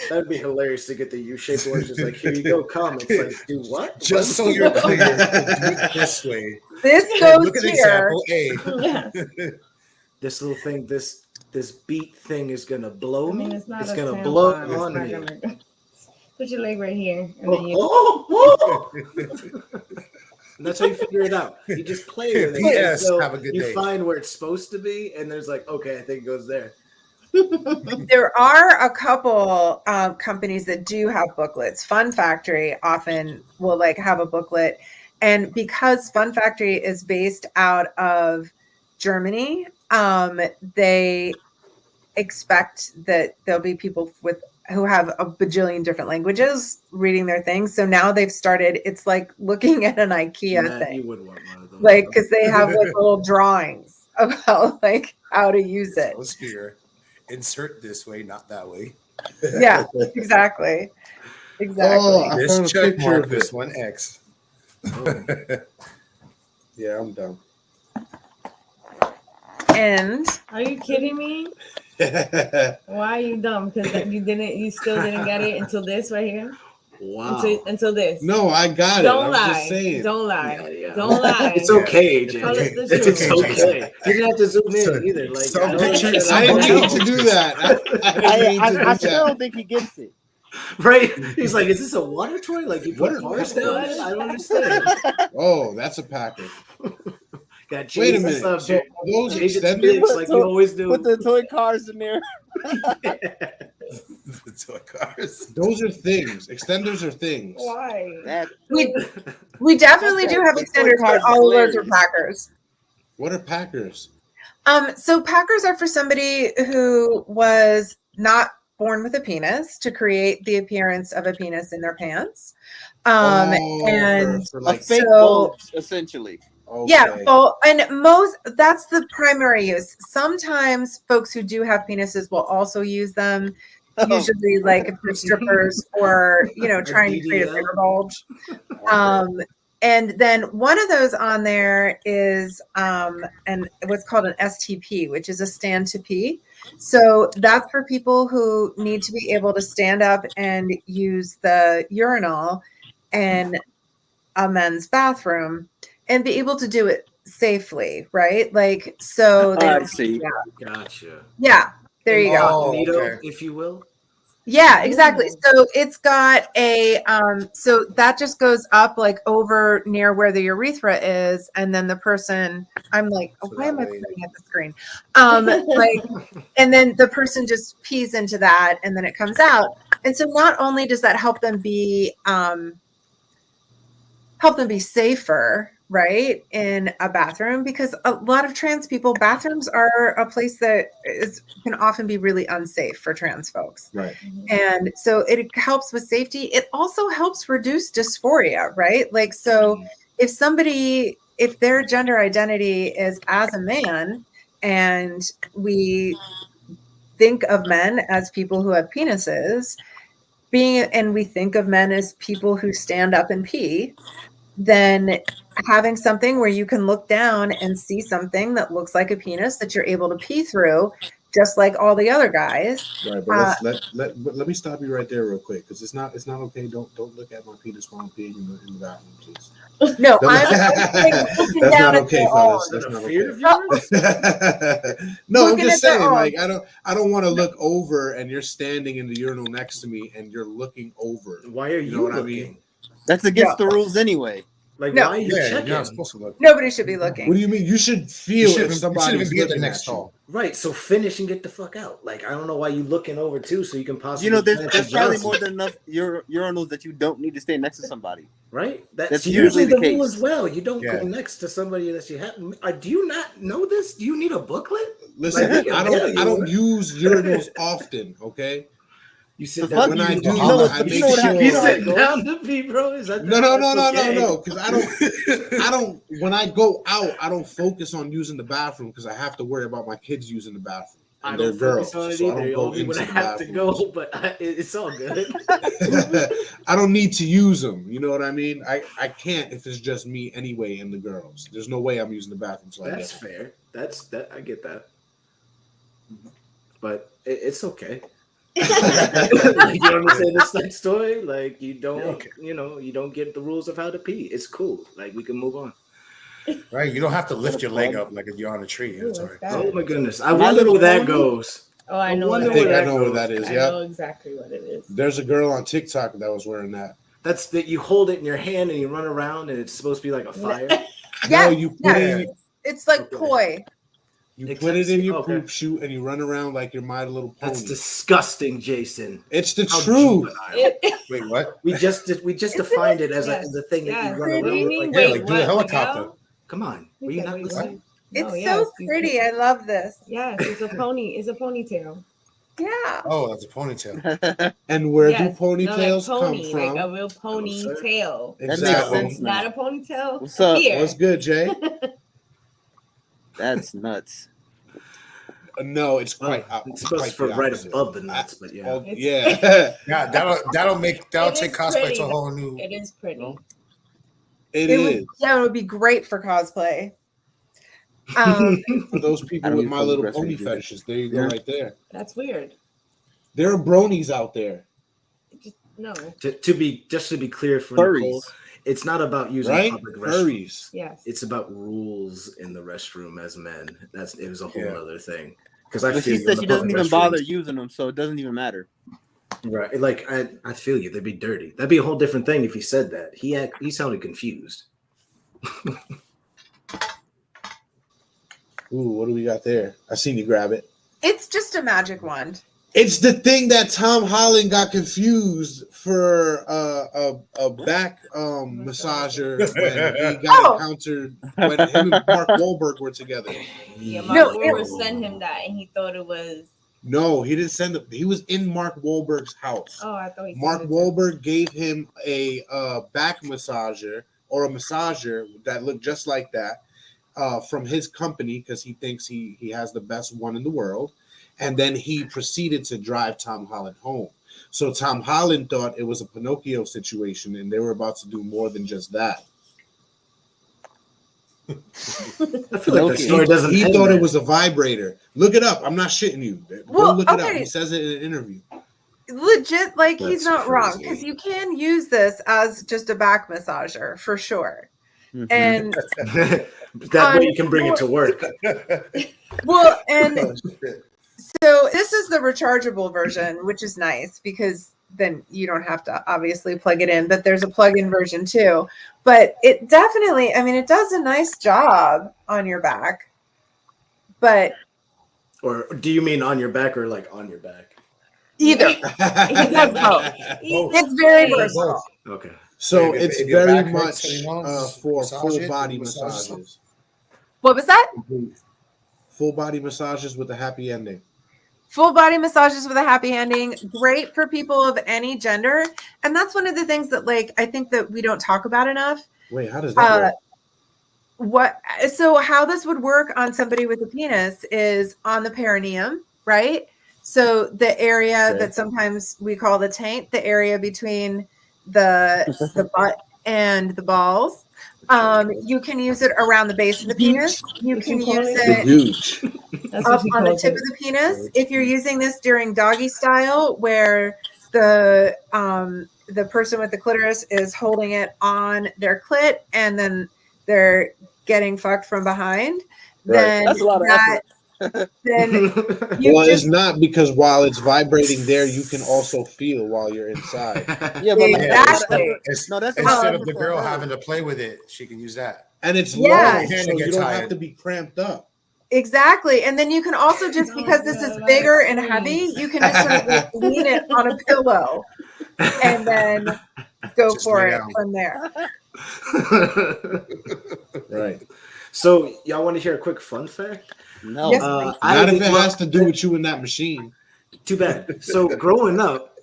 That'd be hilarious to get the U-shaped ones. Just like, here you go, come. It's like, do what? Just so you're clear, do it this way. This goes Look at here. example A. This little thing, this beat thing is gonna blow me. It's It's gonna blow on me. Put your leg right here. And then And that's how you figure it out. You just play with it. P.S. So have a good you day. find where it's supposed to be, and there's like, okay, I think it goes there. There are a couple companies that do have booklets. Fun Factory often will like have a booklet, and because Fun Factory is based out of Germany, they expect that there'll be people who have a bajillion different languages reading their things. So now they've started. It's like looking at an IKEA thing, you would want one of those. like because they have like little drawings about like how to use it. Let's hear. Insert this way, not that way. Yeah, exactly. Oh, This check mark, this one X. Oh. Yeah, I'm done. And are you kidding me? Why are you dumb? Because you still didn't get it until this right here. Wow. Until this. No, I got it. Don't lie. Just saying. Don't lie. Yeah. Don't lie. It's okay, AJ. Tell us the It's truth. okay. You didn't have to zoom in either. Like Some I pictures- I didn't mean to do that. I still don't think he gets it. Right? He's like, is this a water toy? Like you put cars down it? I don't understand. Oh, that's a packer. Got Wait a Jesus minute. up, So Jay. those Change it to extended? mix like you always do. Put the toy cars in there. The toy cars. Those are things. Extenders are things. Why? we definitely do have extenders, but all of those are packers. What are packers? So packers are for somebody who was not born with a penis to create the appearance of a penis in their pants. And for A fake so- bulge, essentially. Okay. yeah, well, and that's the primary use. Sometimes folks who do have penises will also use them, usually like if they're strippers or trying to create a bigger bulge. And then one of those on there is and what's called an STP, which is a stand to pee. So that's for people who need to be able to stand up and use the urinal in a men's bathroom and be able to do it safely, right? Like, so I see. Gotcha. Yeah, there you go. Neato, if you will. Yeah, exactly. So it's got a so that just goes up like over near where the urethra is, and then the person, I'm like, why am I pointing at the screen? Like, and then the person just pees into that, and then it comes out. And so not only does that help them be safer, right, in a bathroom, because a lot of trans people, bathrooms are a place that can often be really unsafe for trans folks. Right. And so it helps with safety. It also helps reduce dysphoria, right? Like, so if their gender identity is as a man, and we think of men as people who have penises, and we think of men as people who stand up and pee, then having something where you can look down and see something that looks like a penis that you're able to pee through, just like all the other guys. Right, but let me stop you right there real quick, because it's not okay. Don't look at my penis while I'm peeing in the bathroom, please. No, that's not okay, fellas. That's not okay. No, I'm just saying, like, I don't want to look over and you're standing in the urinal next to me and you're looking over. Why are you know what looking? I mean? That's against the rules anyway. Like, No. why are you checking? You're not supposed to look. Nobody should be looking. What do you mean? You should feel if somebody's be at the looking next at you. stall. Right, so finish and get the fuck out. Like, I don't know why you looking over too, so you can possibly. There's probably more than enough urinals that you don't need to stay next to somebody. Right, That's usually the case. rule as well. You don't go next to somebody that you have. Do you not know this? Do you need a booklet? Listen, Like, I don't use urinals often. Okay. You sit The down. fuck When I you- do, you know what- I you make know what sure. happens You when sit down to pee, bro? Is that No, because I don't. When I go out, I don't focus on using the bathroom because I have to worry about my kids using the bathroom. I they're don't girls, focus on it so I either. don't go Only when I into have to bathrooms. go, but it's all good. I don't need to use them. You know what I mean? I can't if it's just me anyway and the girls. There's no way I'm using the bathroom. So That's fair. That I get that. But it's okay. Like, you understand this sex toy? Like you don't, you don't get the rules of how to pee. It's cool. Like we can move on. Right, you don't have to lift your leg up like if you're on a tree. It's all right. Oh my goodness! I wonder where that goes. Oh, I know. I know where that is. I Yeah, know exactly what it is. There's a girl on TikTok that was wearing that. That's that you hold it in your hand and you run around and it's supposed to be like a fire. Yeah, No, you put it. It's like poi. You put it in your poop chute and you run around like you're My Little Pony. That's disgusting, Jason. It's the truth. Wait, what? We just defined it as the thing that you run around with. Like do a helicopter. Come on, were you not listening? It's so pretty. I love this. Yes, it's a pony. It's a ponytail. Yeah. Oh, that's a ponytail. And where do ponytails come from? Like a real ponytail. Exactly. It's not a ponytail. What's up? Here. What's good, Jay? That's nuts. No, it's quite. It's supposed to be right above the nuts, but yeah. Yeah. Yeah, that'll take cosplay to a whole new. It is pretty. It is. It would be great for cosplay. For those people with My Little Pony fetishes, there you go, right there. That's weird. There are bronies out there. No. To be clear for Nicole, it's not about using public restrooms. Yes. It's about rules in the restroom as men. It was a whole other thing. Because But she said she doesn't even bother using them, so it doesn't even matter. Right. Like I feel you. They'd be dirty. That'd be a whole different thing if he said that. He sounded confused. Ooh, what do we got there? I seen you grab it. It's just a magic wand. It's the thing that Tom Holland got confused for a back massager when he got encountered when him and Mark Wahlberg were together. Yeah, Mark Wahlberg sent him that, and he thought it was. No, he didn't send it. He was in Mark Wahlberg's house. Oh, I thought Mark Wahlberg gave him a back massager or a massager that looked just like that from his company because he thinks he has the best one in the world. And then he proceeded to drive Tom Holland home. So Tom Holland thought it was a Pinocchio situation, and they were about to do more than just that. I feel like the story doesn't. He thought it was a vibrator. Look it up. I'm not shitting you. Go look it up. He says it in an interview. Legit, he's not wrong because you can use this as just a back massager for sure. Mm-hmm. And that way you can bring it to work. Well, and so this is the rechargeable version, which is nice because then you don't have to obviously plug it in, but there's a plug-in version too. But it definitely, it does a nice job on your back. But or do you mean on your back or like on your back? Either. It's very versatile. Okay. So it's very much for full body massages. What was that? Full body massages with a happy ending. Full body massages with a happy ending. Great for people of any gender. And that's one of the things that I think that we don't talk about enough. Wait, how does that work? So how this would work on somebody with a penis is on the perineum, right? So the area that sometimes we call the taint, the area between the butt and the balls. You can use it around the base of the penis. You can use it up on the tip of the penis. If you're using this during doggy style, where the person with the clitoris is holding it on their clit and then they're getting fucked from behind, then that's a lot of effort. Then it's not because while it's vibrating there, you can also feel while you're inside. Yeah, but exactly. Instead of the girl having to play with it, she can use that. And it's long, so you don't have to be cramped up. Exactly. And then you can also, just because this is bigger and heavy, you can just sort of lean it on a pillow and then go for it from there. Right. So y'all want to hear a quick fun fact? No. Not if it has to do with you in that machine. Too bad. So growing up,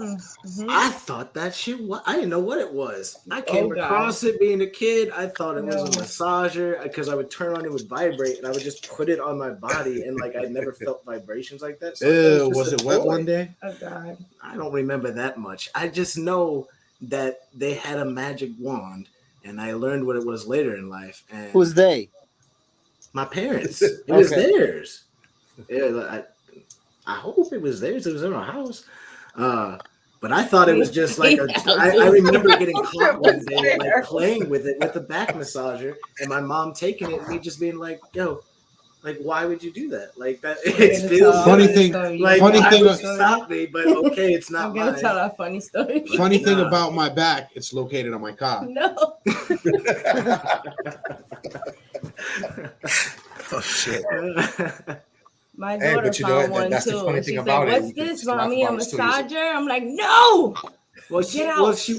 Mm-hmm. I thought that shit. I didn't know what it was. I came across it being a kid. I thought it was a massager because I would turn on, it would vibrate, and I would just put it on my body, and like I never felt vibrations like that. So was it wet one day? Oh God, I don't remember that much. I just know that they had a magic wand, and I learned what it was later in life. And who's they? My parents. It was theirs. Yeah, I hope it was theirs. It was in our house. But I thought it was just like I remember getting caught one day like playing with it with the back massager, and my mom taking it and me just being like, "Yo, like why would you do that? Like that it feels funny thing. Like funny thing. Stop me, but okay, it's not. I'm gonna tell a funny story. Funny thing about my back, it's located on my cock. No. Oh shit. My daughter found one too. She's like, "What's this, mommy? A massager?" I'm like, "No." Well, she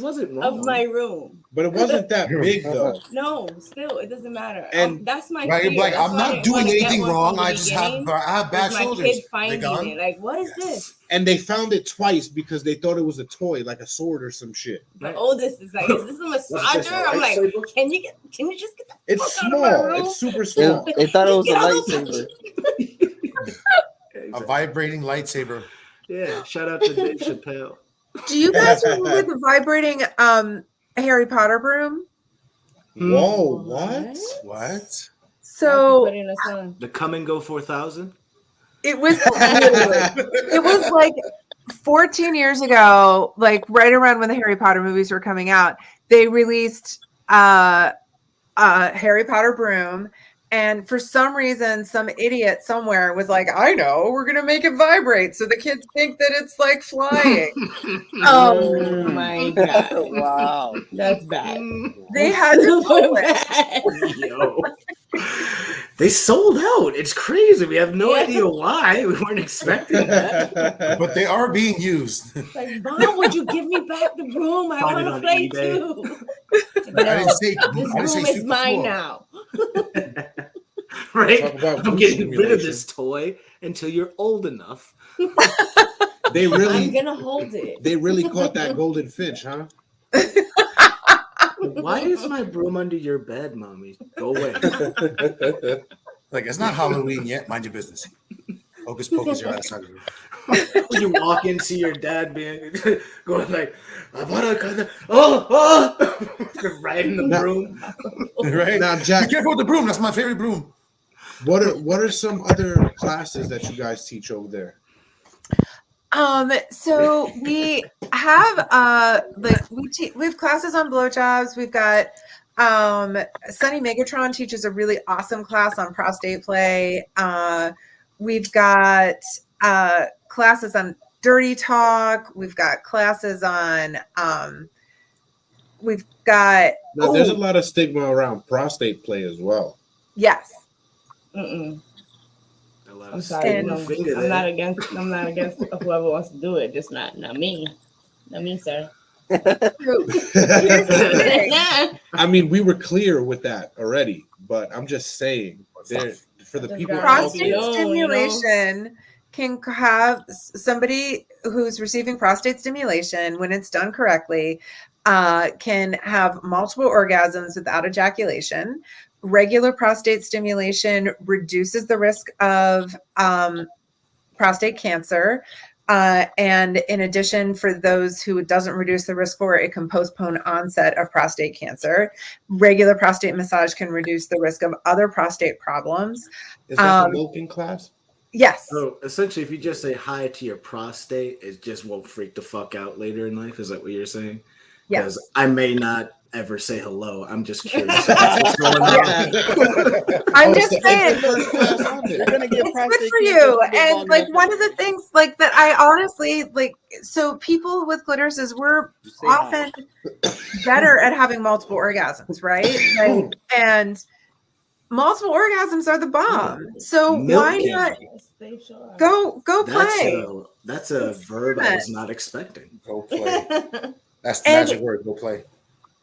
wasn't wrong. Of my room. But it wasn't that big though. No, still, it doesn't matter. And that's my fear. Like, I'm not doing anything wrong. I just have bad shoulders. My kid finding it. Like, what is this? And they found it twice because they thought it was a toy, like a sword or some shit. The oldest is like, "Is this a massager?" I'm like, Can you just get the It's small. It's super small. They thought it was a lightsaber. A vibrating lightsaber. Yeah, shout out to Dave Chappelle. Do you guys remember the vibrating Harry Potter broom? Whoa, what? What? So the Come and Go 4000? It was like 14 years ago, like right around when the Harry Potter movies were coming out, they released Harry Potter broom. And for some reason, some idiot somewhere was like, "I know, we're going to make it vibrate so the kids think that it's like flying." Oh my God. Wow. That's bad. They had to pull it. Yo. They sold out. It's crazy. We have no idea why. We weren't expecting that. But they are being used. Like, Mom, would you give me back the broom? I want to play too. I didn't say this room is mine now. Right? I'm getting rid of this toy until you're old enough. I'm gonna hold it. They really caught that golden fish, huh? Why is my broom under your bed, Mommy? Go away. Like, it's not Halloween yet. Mind your business. Hocus pocus, you're outside of the room. You walk in, see your dad being going like, right in the broom. Right now, Jacq, be careful with the broom. That's my favorite broom. What are some other classes that you guys teach over there? So we have we have classes on blowjobs. We've got Sunny Megatron teaches a really awesome class on prostate play. We've got classes on dirty talk. We've got classes on we've got there's a lot of stigma around prostate play as well. Yes. I'm sorry, I'm not against whoever wants to do it, just not me. Not me, sir. I mean, we were clear with that already, but I'm just saying for the people. Prostate stimulation can have somebody who's receiving prostate stimulation, when it's done correctly, can have multiple orgasms without ejaculation. Regular prostate stimulation reduces the risk of prostate cancer. And in addition, for those who it doesn't reduce the risk for, it can postpone onset of prostate cancer. Regular prostate massage can reduce the risk of other prostate problems. Is that the milking class? Yes. So essentially, if you just say hi to your prostate, it just won't freak the fuck out later in life. Is that what you're saying? Yes. Because I may not ever say hello. I'm just curious. I'm just saying, it's good for you. And like one of the things like that I honestly like, so people with clitoris is we're often better at having multiple orgasms, right? Like, and multiple orgasms are the bomb. So why not go play? That's a verb I was not expecting. Go play. That's the magic word. Go play.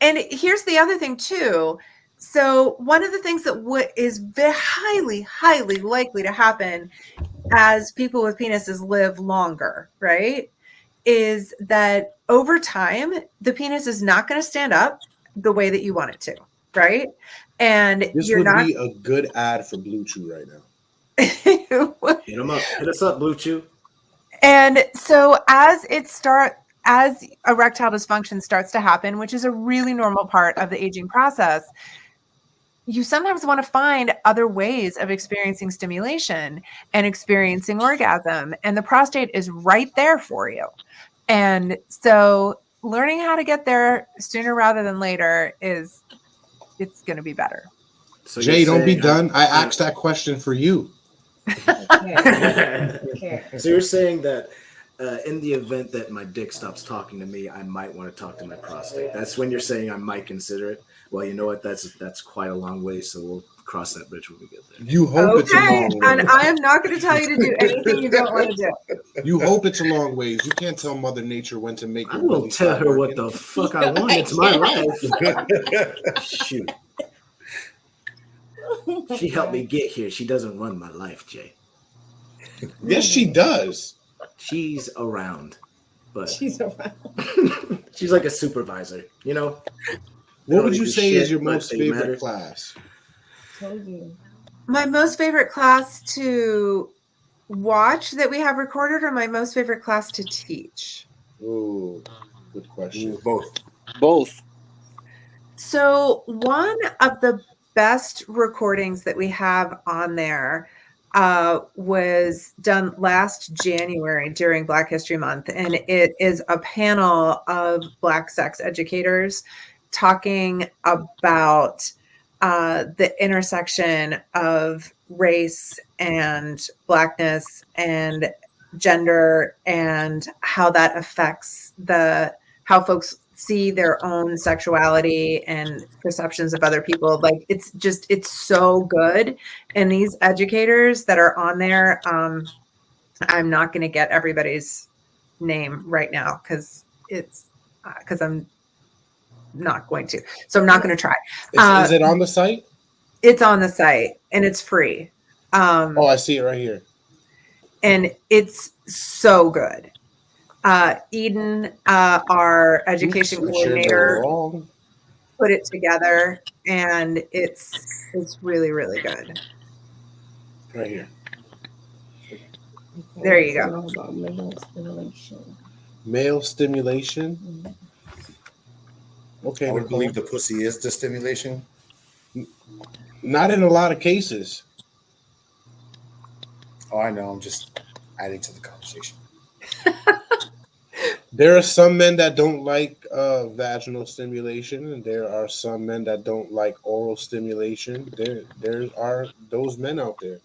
And here's the other thing too. So one of the things that is very highly likely to happen as people with penises live longer, right, is that over time, the penis is not going to stand up the way that you want it to, right? And this you're would not be a good ad for Blue Chew right now. Hit them up. Hit us up, Blue Chew. And so as erectile dysfunction starts to happen, which is a really normal part of the aging process, you sometimes want to find other ways of experiencing stimulation and experiencing orgasm. And the prostate is right there for you. And so learning how to get there sooner rather than later it's going to be better. So Jay, don't be done. I asked that question for you. So you're saying that in the event that my dick stops talking to me, I might want to talk to my prostate. That's when you're saying I might consider it. Well, you know what? That's quite a long way, so we'll cross that bridge when we get there. You hope it's a long way. And I am not going to tell you to do anything you don't want to do. You hope it's a long ways. You can't tell Mother Nature when to make. I will tell her what the fuck I want. It's my life. Shoot. She helped me get here. She doesn't run my life, Jay. Yes, she does. She's around, but she's around. She's like a supervisor, you know. What would you say is your most favorite class? Told you. My most favorite class to watch that we have recorded, or my most favorite class to teach? Oh, good question. Both. So one of the best recordings that we have on there was done last January during Black History Month. And it is a panel of Black sex educators talking about the intersection of race and Blackness and gender and how that affects how folks see their own sexuality and perceptions of other people. Like it's so good. And these educators that are on there, I'm not going to get everybody's name right now because I'm not going to. So I'm not going to try. Is it on the site? It's on the site and it's free. I see it right here. And it's so good. Eden, our education coordinator, put it together, and it's really, really good. Right here. There you go. About male stimulation. Male stimulation. Okay. I would believe the pussy is the stimulation. Not in a lot of cases. Oh, I know. I'm just adding to the conversation. There are some men that don't like vaginal stimulation, and there are some men that don't like oral stimulation. There are those men out there.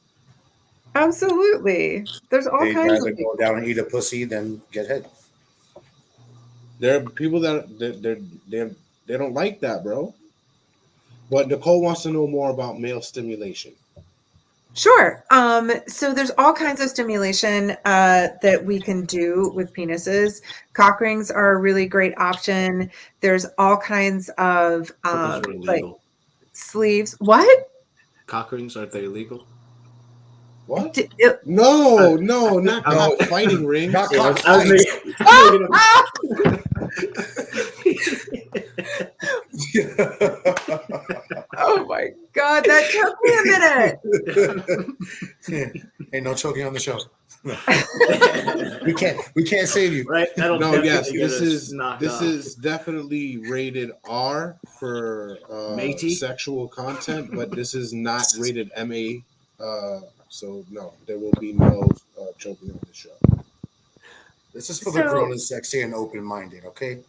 Absolutely. There's all They'd kinds rather of people. go down and eat a pussy than get head. There are people that they don't like that, bro. But Nicole wants to know more about male stimulation. Sure. So there's all kinds of stimulation that we can do with penises. Cock rings are a really great option. There's all kinds of like sleeves. What? Cock rings, aren't they illegal? What? No, not fighting rings. Not cock fights. Oh my God, that took me a minute. Ain't no choking on the show. we can't save you. Right? Yes, this is definitely rated R for sexual content, but this is not rated MA. So no, there will be no choking on the show. This is for the grown and sexy and open-minded, okay?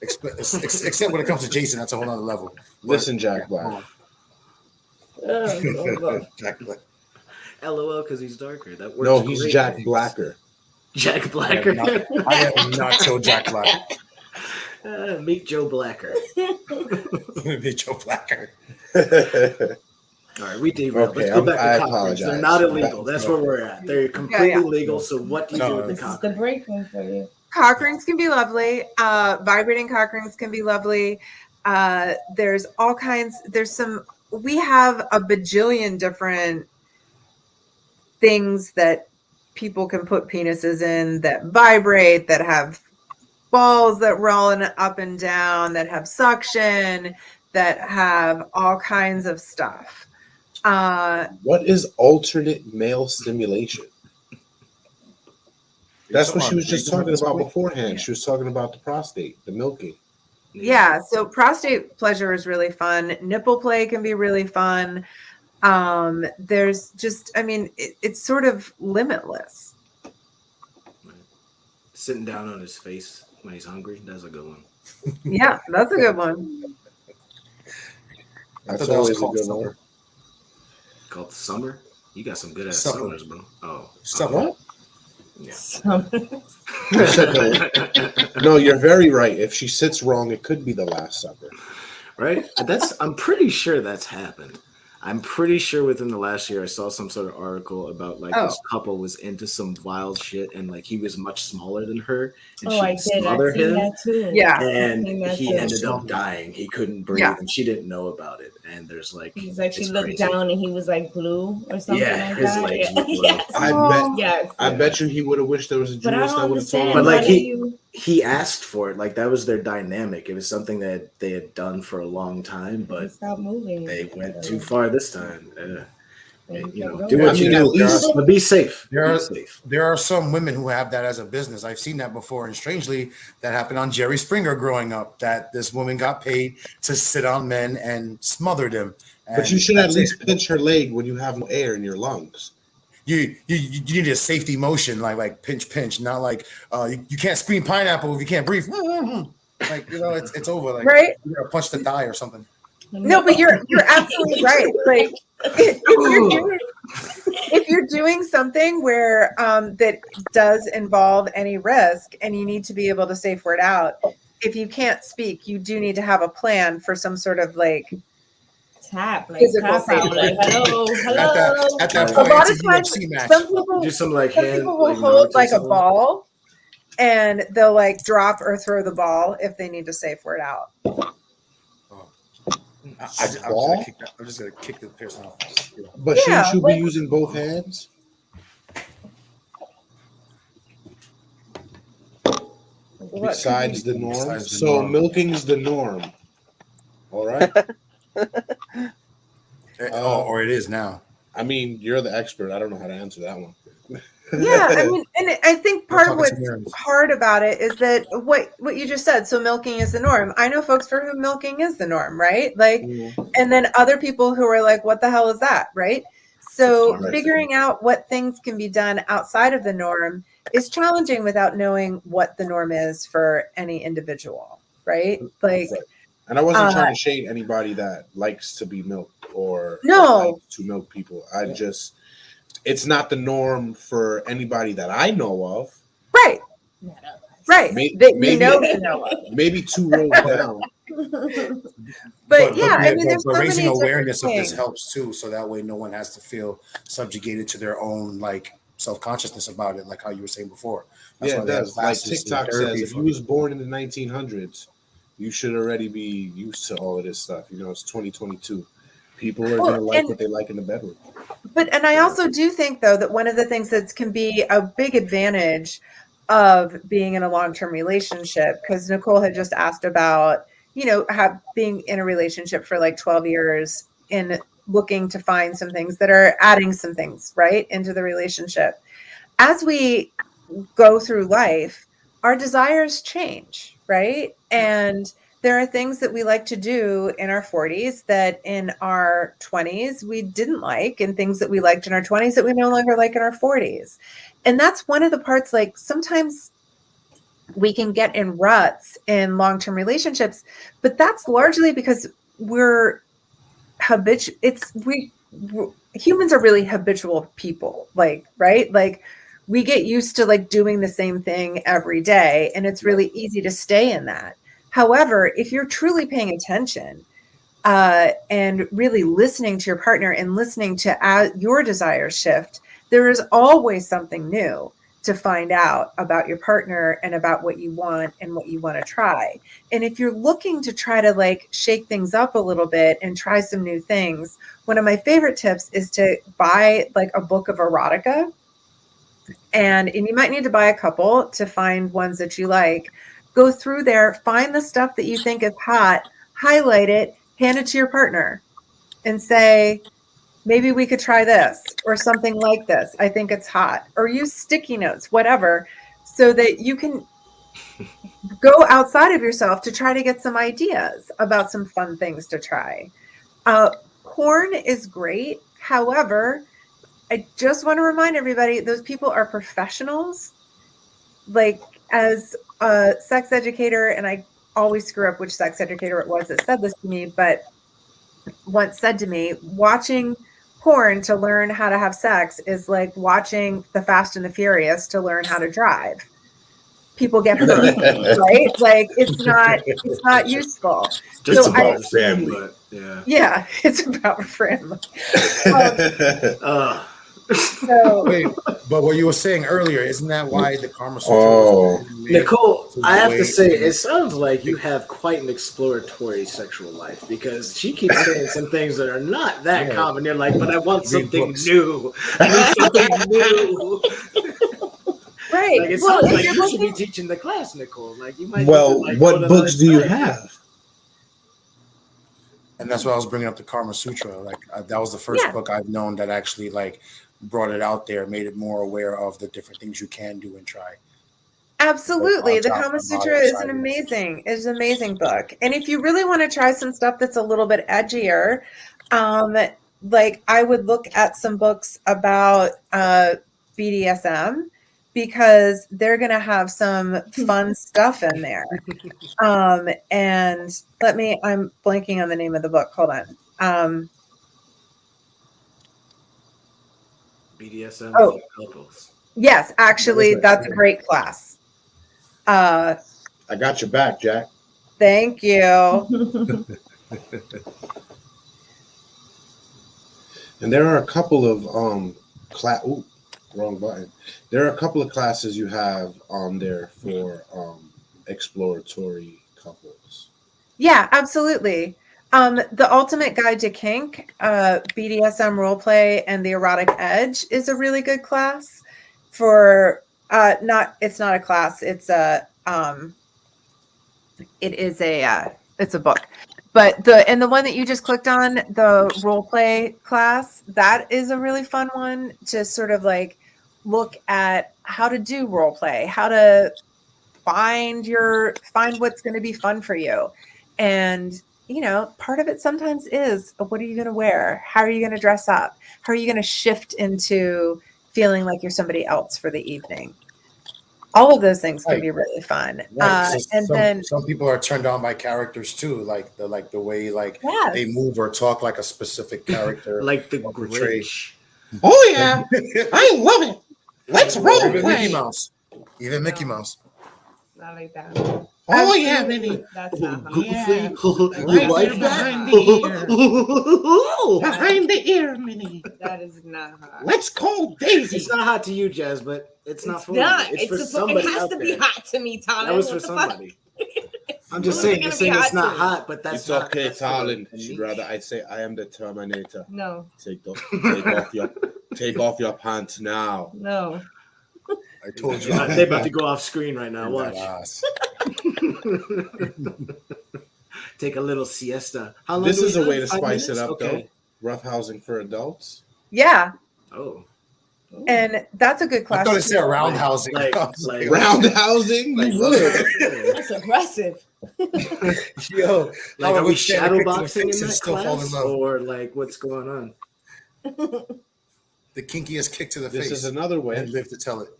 Except when it comes to Jason, that's a whole other level. Listen, Jacq Black. Jacq Black. LOL, because he's darker. That works. No, he's Jacq Blacker. Jacq Blacker. I am not Joe Jacq Black. Meet Joe Blacker. Meet Joe Blacker. All right, we derailed. Let's go back to cock rings. They're not illegal. That's where we're at. They're completely legal. So what do you do with the cock ring? The break room for you. Cock rings can be lovely. Vibrating cock rings can be lovely. There's all kinds. We have a bajillion different things that people can put penises in that vibrate, that have balls that roll up and down, that have suction, that have all kinds of stuff. What is alternate male stimulation? That's what she was just talking about beforehand. She was talking about the prostate, the milking. Yeah, so prostate pleasure is really fun. Nipple play can be really fun. There's just, I mean, it's sort of limitless. Sitting down on his face when he's hungry, that's a good one. Yeah, that's a good one. That's always a good one. Called Summer? You got some good ass Supper. summers, bro. Oh. Supper. Yeah. No, you're very right. If she sits wrong, it could be the Last Supper. Right? I'm pretty sure that's happened. I'm pretty sure within the last year I saw some sort of article about like this couple was into some wild shit and like he was much smaller than her and I did. I've seen that too. Yeah. And he ended up dying. He couldn't breathe and she didn't know about it. And there's like he's like she looked down and he was like blue or something like his that. legs were blue. Yes. I bet you he would have wished there was a Jewish that would have told him. But like he asked for it. Like that was their dynamic. It was something that they had done for a long time, but stop moving. They went too far this time. And, do what you you do, but be safe. There are some women who have that as a business. I've seen that before, and strangely, that happened on Jerry Springer growing up. That this woman got paid to sit on men and smother them. But you should at least pinch her leg when you have no air in your lungs. You need a safety motion, like pinch, not like you can't scream pineapple if you can't breathe. Like it's over. Like right? You gotta punch the thigh or something. No, but you're absolutely right. Like if you're doing something where that does involve any risk and you need to be able to safe word out, if you can't speak, you do need to have a plan for some sort of like tap, like physical tap out, like hello. At that A point, lot it's of a times, UFC match. some people will hold like a ball, and they'll like drop or throw the ball if they need to safe word out. I'm just gonna kick the person off. But shouldn't you be using both hands? Besides the norm. So milking is the norm. All right. Or it is now. I mean, you're the expert. I don't know how to answer that one. Yeah, I mean, and I think part of what's hard about it is that what you just said. So milking is the norm. I know folks for whom milking is the norm, right? Like, and then other people who are like, "What the hell is that?" Right? So figuring out what things can be done outside of the norm is challenging without knowing what the norm is for any individual, right? Like, and I wasn't trying to shade anybody that likes to be milked or likes to milk people. It's not the norm for anybody that I know of. Right. Right. Maybe two rows down. But yeah, I mean, there's so raising many awareness of things. this helps too, so that way no one has to feel subjugated to their own like self-consciousness about it, like how you were saying before. That's it does. Like TikTok says, if you was born in the 1900s, you should already be used to all of this stuff. It's 2022. People are going to like what they like in the bedroom. And I also do think, though, that one of the things that can be a big advantage of being in a long-term relationship, because Nicole had just asked about, being in a relationship for like 12 years and looking to find some things that are adding some things, right, into the relationship. As we go through life, our desires change, right? And there are things that we like to do in our 40s that in our 20s we didn't like, and things that we liked in our 20s that we no longer like in our 40s. And that's one of the parts, like sometimes we can get in ruts in long-term relationships, but that's largely because humans are really habitual people, like, right? Like we get used to like doing the same thing every day, and it's really easy to stay in that. However, if you're truly paying attention and really listening to your partner and listening to your desires shift, there is always something new to find out about your partner and about what you want and what you want to try. And if you're looking to try to like shake things up a little bit and try some new things, one of my favorite tips is to buy like a book of erotica And you might need to buy a couple to find ones that you like. Go through there, find the stuff that you think is hot, highlight it, hand it to your partner and say, maybe we could try this or something like this. I think it's hot. Or use sticky notes, whatever, so that you can go outside of yourself to try to get some ideas about some fun things to try. Porn is great. However, I just want to remind everybody, those people are professionals. Like, as a sex educator, and I always screw up which sex educator it was that said this to me, but once said to me, watching porn to learn how to have sex is like watching The Fast and the Furious to learn how to drive. People get hurt, right? Like, it's not useful. Just so about family. But, yeah, it's about family. So, wait, but what you were saying earlier, isn't that why the Karma Sutra? Oh, Nicole, I have to say, it sounds like you have quite an exploratory sexual life, because she keeps saying some things that are not that common. You're like, but I want something new. I need something new. Right. Like, it sounds like you should be teaching the class, Nicole. Like, you might. Well, what books do you have? And that's why I was bringing up the Karma Sutra. Like, that was the first book I've known that actually like brought it out there, made it more aware of the different things you can do and try. Absolutely. The Kama Sutra is an amazing book. And if you really want to try some stuff that's a little bit edgier, like, I would look at some books about BDSM, because they're going to have some fun stuff in there. And I'm blanking on the name of the book. Hold on. BDSM. Oh, yes, actually, that's a great class. I got your back, Jacq. Thank you. And there are a couple of wrong button. There are a couple of classes you have on there for exploratory couples. Yeah, absolutely. The Ultimate Guide to Kink, BDSM Roleplay, and the Erotic Edge is a really good class for it's not a class, it's a it's a book. But the one that you just clicked on, the roleplay class, that is a really fun one to sort of like look at how to do role play, how to find what's going to be fun for you. And, part of it sometimes is, what are you going to wear? How are you going to dress up? How are you going to shift into feeling like you're somebody else for the evening? All of those things can be really fun. Right. And then some people are turned on by characters too, like the way they move or talk like a specific character, like the Grinch. Oh yeah, I love it. Let's roll Even play. Mickey Mouse. Even Mickey Mouse. Not like that. Oh yeah, Minnie. That's not hot. Yeah. You like that? Behind the ear, Minnie. That is not hot. Let's call Daisy. It's not hot to you, Jazz, but it's not for not. me. It's for somebody it has out to be there. hot to me, Thomas. That was for somebody. I'm just saying, you're saying it's not hot, but that's it's not, okay, that's Talon. She'd rather I say I am the Terminator. No. Take off your pants now. No. I told you. They're about to go off screen right now. Watch. Take a little siesta. How long This is a way to 5 spice it minutes? up, though. Roughhousing for adults. yeah. Oh. And that's a good class. I thought it said roundhousing. Like Roundhousing? That's aggressive. Yo, like, are we shadow shadowboxing in that class? Or like, what's going on? The kinkiest kick to the face. This is another way. And live to tell it.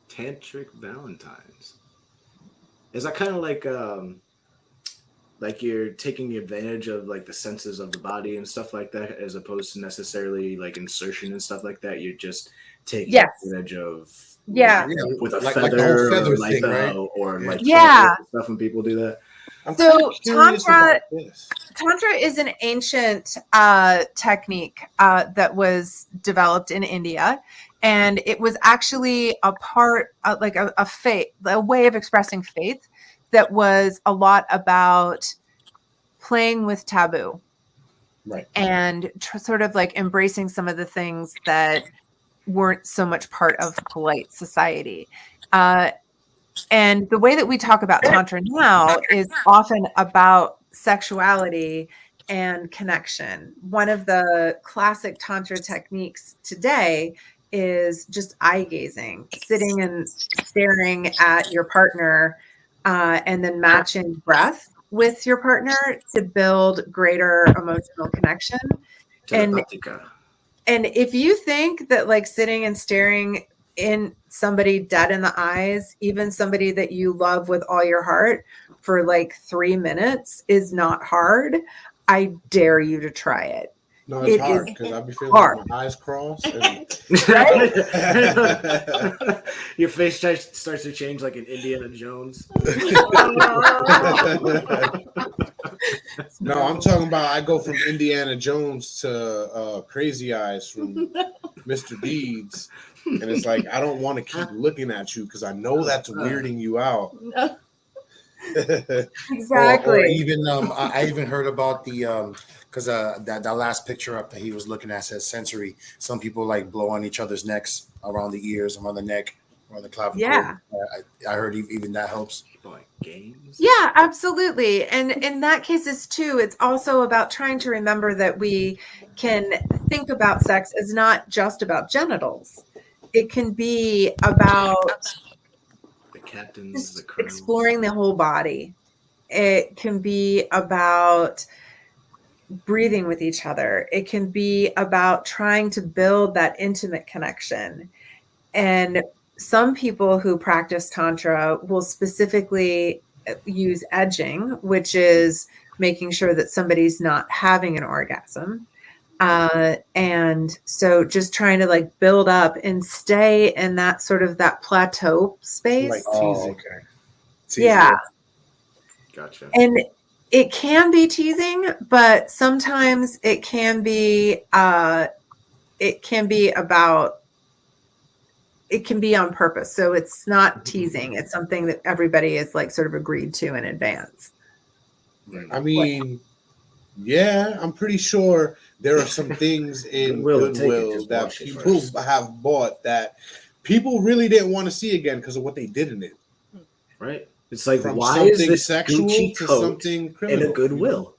Tantric Valentines. Is that kind of like you're taking advantage of like the senses of the body and stuff like that, as opposed to necessarily like insertion and stuff like that? You're just taking advantage of with a feather, the whole feather or thing, right? Or like stuff when people do that. So Tantra is an ancient technique that was developed in India, and it was actually a part like a faith, a way of expressing faith that was a lot about playing with taboo, right? And sort of like embracing some of the things that weren't so much part of polite society. And the way that we talk about Tantra now is often about sexuality and connection. One of the classic Tantra techniques today is just eye gazing, sitting and staring at your partner, and then matching breath with your partner to build greater emotional connection. And if you think that like sitting and staring in somebody dead in the eyes, even somebody that you love with all your heart for like 3 minutes is not hard, I dare you to try it. No, it's hard because I'll be feeling like my eyes cross. And... Your face starts to change like in Indiana Jones. No, I'm talking about I go from Indiana Jones to Crazy Eyes from Mr. Deeds. And it's like, I don't want to keep looking at you because I know that's weirding you out. Exactly. Or even I even heard about the because that last picture up that he was looking at says sensory. Some people like blow on each other's necks, around the ears, around the neck, around the clavicle. Yeah. I heard even that helps. Like games. Yeah, absolutely. And in that case too, it's also about trying to remember that we can think about sex as not just about genitals. It can be about the captains, the exploring the whole body. It can be about breathing with each other. It can be about trying to build that intimate connection. And some people who practice Tantra will specifically use edging, which is making sure that somebody's not having an orgasm. And so just trying to like build up and stay in that sort of that plateau space. Like teasing. Teasing. Yeah. Gotcha. And it can be teasing, but sometimes it can be on purpose. So it's not teasing. It's something that everybody is like sort of agreed to in advance. I mean, yeah, I'm pretty sure there are some things in Goodwill that people have bought that people really didn't want to see again because of what they did in it. Right. It's like, from why something is this sexual Gucci to coat something criminal? in a Goodwill?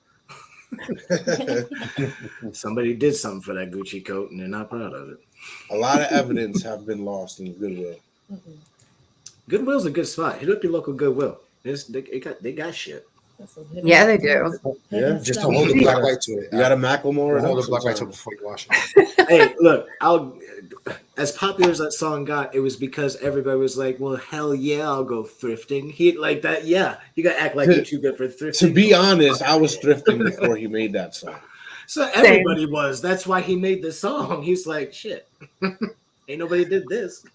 Somebody did something for that Gucci coat and they're not proud of it. A lot of evidence have been lost in Goodwill. Goodwill's a good spot. Hit up your local Goodwill. They got shit. Yeah, they do. Yeah, just don't hold the black light to it. You got a Macklemore. Hold the black light to it before you wash it. Hey, look, as popular as that song got, it was because everybody was like, "Well, hell yeah, I'll go thrifting." He like that. Yeah, you gotta act like you're too good for thrifting. To be honest, I was thrifting before he made that song. So everybody was. That's why he made this song. He's like, "Shit, ain't nobody did this."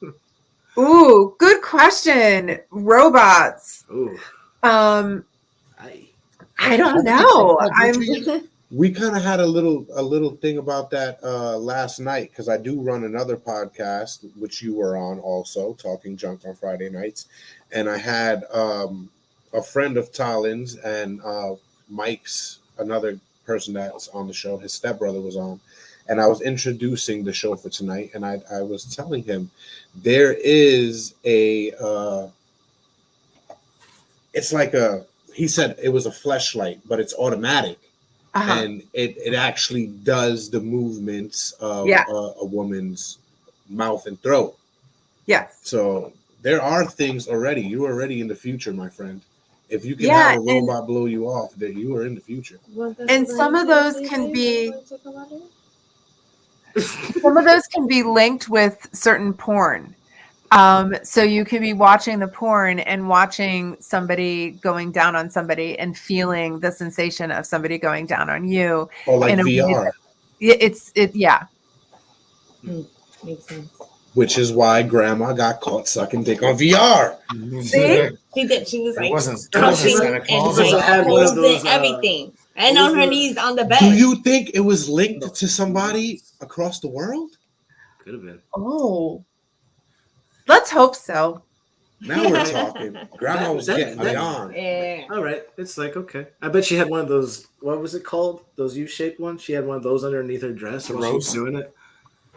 Ooh, good question. Robots. Ooh. I don't know. We kind of had a little thing about that last night because I do run another podcast which you were on also, Talking Junk on Friday nights, and I had a friend of Talon's and Mike's, another person that's on the show. His stepbrother was on, and I was introducing the show for tonight, and I was telling him there is it's like he said it was a fleshlight, but it's automatic. And it actually does the movements of a woman's mouth and throat. Yes. So there are things already. You're already in the future, my friend. If you can have a robot blow you off, then you are in the future. And some of those can be linked with certain porn. So you could be watching the porn and watching somebody going down on somebody and feeling the sensation of somebody going down on you. Or like VR. Makes sense. Which is why Grandma got caught sucking dick on VR. See? She did. She was like, It wasn't Santa Claus. Everything. And on her knees on the bed. Do you think it was linked to somebody across the world? Could have been. Oh. Let's hope so. Now we're talking. Grandma was getting beyond. Yeah. All right. It's like, okay. I bet she had one of those, what was it called? Those U-shaped ones? She had one of those underneath her dress when she was doing it.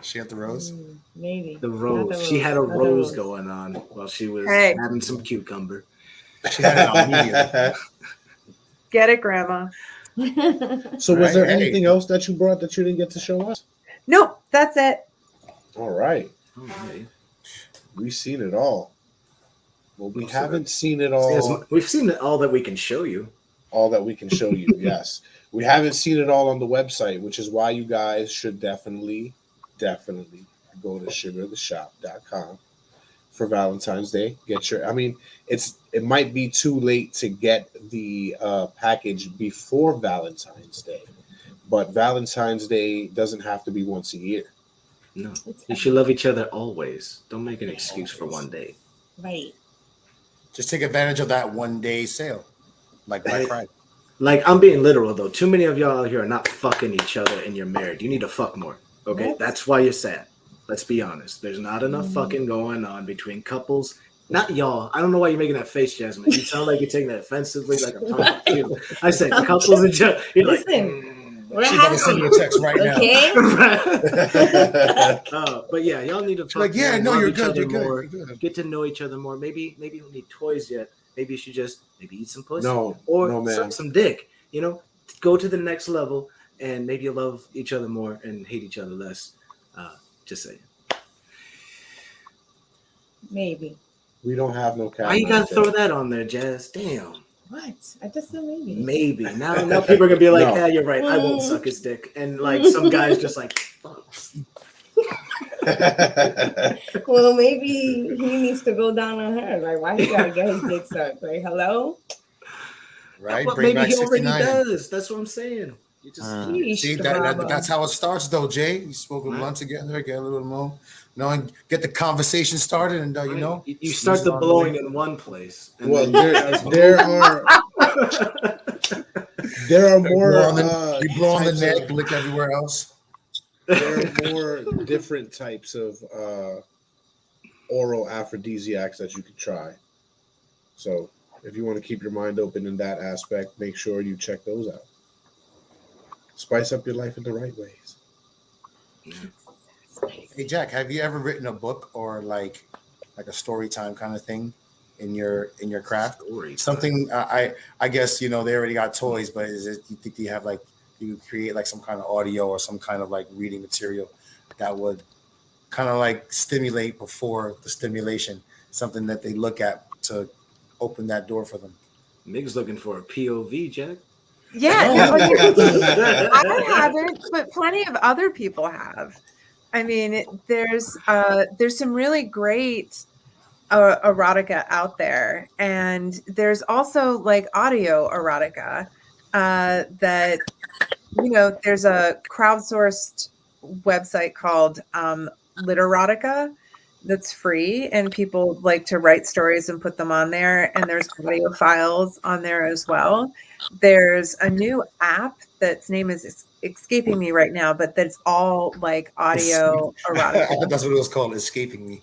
She had the rose? Maybe. The rose. She had a rose going on while she was having some cucumber. She had it on medium. Get it, Grandma. So was there anything else that you brought that you didn't get to show us? Nope, that's it. All right. Okay. We've seen it all. Well, we haven't seen it all. We've seen all that we can show you. All that we can show you, yes. We haven't seen it all on the website, which is why you guys should definitely go to sugartheshop.com for Valentine's Day. It might be too late to get the package before Valentine's Day, but Valentine's Day doesn't have to be once a year. No, you should love each other always. Don't make an excuse for one day. Right. Just take advantage of that 1 day sale, like Black Friday. Like, I'm being literal though. Too many of y'all out here are not fucking each other, and you're married. You need to fuck more. Okay, What? That's why you're sad. Let's be honest. There's not enough fucking going on between couples. Not y'all. I don't know why you're making that face, Jasmine. You sound like you're taking that offensively, like I'm talking about you. I said couples in general. You're like, She's about to send you a text right now. But yeah, y'all need to fuck like, yeah, more, no, love you're each good, other you're good, more, you're good. get to know each other more. Maybe you don't need toys yet. Maybe you should just eat some pussy. No, or man. suck some dick. You know, go to the next level, and maybe you'll love each other more and hate each other less. Just saying. Maybe. We don't have no cat. Why you gotta throw that on there, Jazz? Damn. What? I just said maybe. Maybe. Now people are gonna be like, No. yeah, you're right. I won't suck his dick. And like some guys just like, fuck. Well, maybe he needs to go down on her. Like, why he gotta get his dick sucked? Like, hello? Right? Well, Bring maybe back he already 69. does. That's what I'm saying. You just See, that's how it starts, though, Jay. You smoke a blunt together, get a little more, and get the conversation started, and you start the blowing in one place. And Well, then there are more. You blow on the types neck, of- lick everywhere else. There are more different types of oral aphrodisiacs that you could try. So if you want to keep your mind open in that aspect, make sure you check those out. Spice up your life in the right ways. Hey, Jacq, have you ever written a book or like a story time kind of thing in your craft? Something I guess they already got toys, but is it you think you create like some kind of audio or some kind of like reading material that would kind of like stimulate before the stimulation, something that they look at to open that door for them? Niggas looking for a POV, Jack. Yeah, I haven't, but plenty of other people have. I mean, there's some really great erotica out there, and there's also like audio erotica that there's a crowdsourced website called Literotica that's free, and people like to write stories and put them on there, and there's audio files on there as well. There's a new app that's name is escaping me right now, but that's all like audio erotica. That's what it was called, escaping me.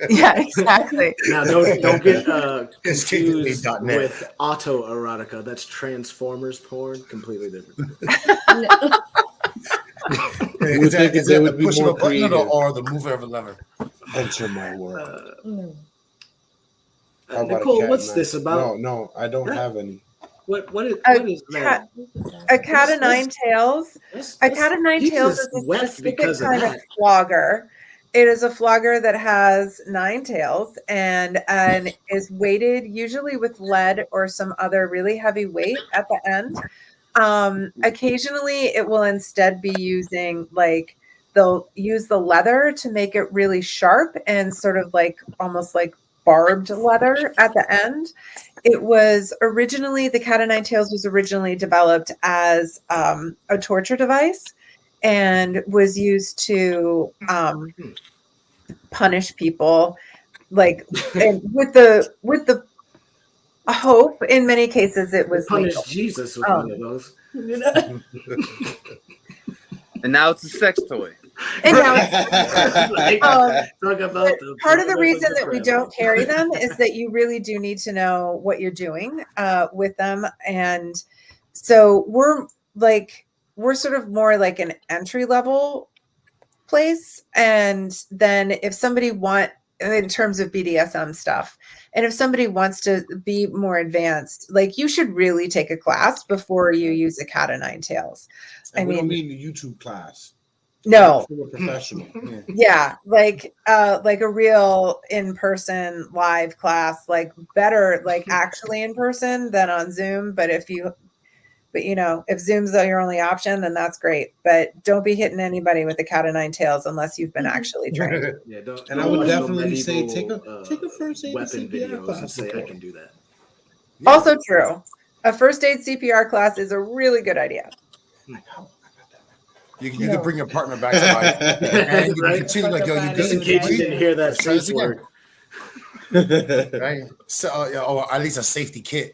Yeah, exactly. Now don't get confused Escapingme.net. with auto erotica. That's Transformers porn, completely different. Is that they the would be push of more a button creative. or the move of a lever? Enter my world. How about a Nicole, cat what's and this about? No, I don't have any. What is that? A cat of nine tails. A cat of nine tails is a specific kind of flogger. It is a flogger that has 9 tails and is weighted usually with lead or some other really heavy weight at the end. Occasionally, it will instead be using they'll use the leather to make it really sharp and sort of like almost like barbed leather at the end. It was originally, the cat of nine tails was originally developed as a torture device and was used to punish people, and with the hope in many cases it was punish legal. Jesus with one of those. And now it's a sex toy. And now Talk about part of the reason that we don't carry them is that you really do need to know what you're doing with them. And so we're sort of more like an entry level place. And then if somebody in terms of BDSM stuff, and if somebody wants to be more advanced, like you should really take a class before you use a cat of nine tails. And we don't mean the YouTube class. No, from a professional. Yeah, like a real in-person live class, like better, like actually in person than on Zoom. But if Zoom's your only option, then that's great. But don't be hitting anybody with a cat of nine tails unless you've been actually trained. Yeah, don't. And I would definitely say take a first aid weapon CPR videos class and say I can do that. Yeah. Also true. A first aid CPR class is a really good idea. You could bring your partner back to life, and you can continue like, yo, you just in case you didn't hear that safe word, right? So, or at least a safety kit.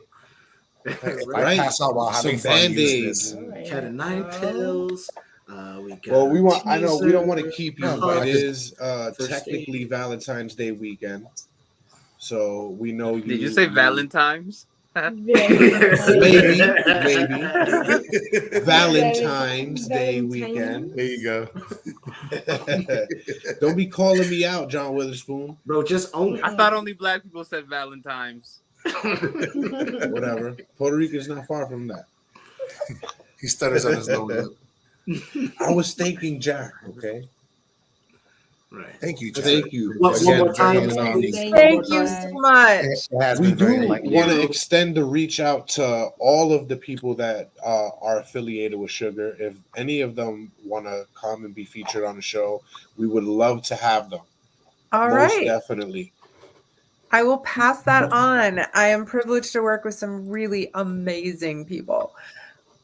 If Right. I pass out while having Some fun, Band-Aids. Cat of nine tails. We got I know we don't want to keep you, but it is first technically Valentine's Day weekend, so we know you. Did you say Valentine's? maybe Valentine's Day weekend. There you go. Don't be calling me out, John Witherspoon. Bro, just own it. I thought only black people said Valentine's. Whatever. Puerto Rico's not far from that. He stutters on his lower lip. I was thanking Jacq, okay? Right. Thank you, Jacq. Thank you. One more time. Thank you so much. We do want to extend the reach out to all of the people that are affiliated with Sugar. If any of them want to come and be featured on the show, we would love to have them. All Most right. definitely. I will pass that on. I am privileged to work with some really amazing people.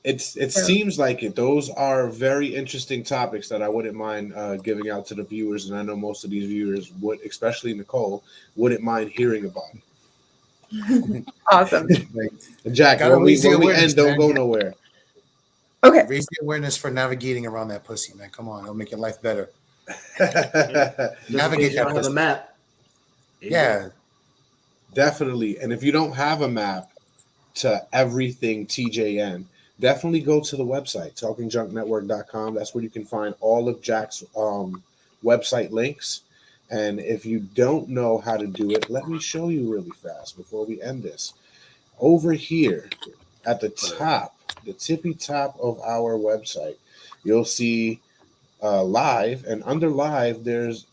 It seems like it. Those are very interesting topics that I wouldn't mind giving out to the viewers, and I know most of these viewers would, especially Nicole, wouldn't mind hearing about it. Awesome. Jacq, when we end, don't go nowhere. Okay. Raise the awareness for navigating around that pussy, man. Come on, it'll make your life better. Navigate that on the map. Yeah. Definitely. And if you don't have a map to everything TJN, definitely go to the website, talkingjunknetwork.com. That's where you can find all of Jack's website links. And if you don't know how to do it, let me show you really fast before we end this. Over here at the top, the tippy top of our website, you'll see live. And under live, there's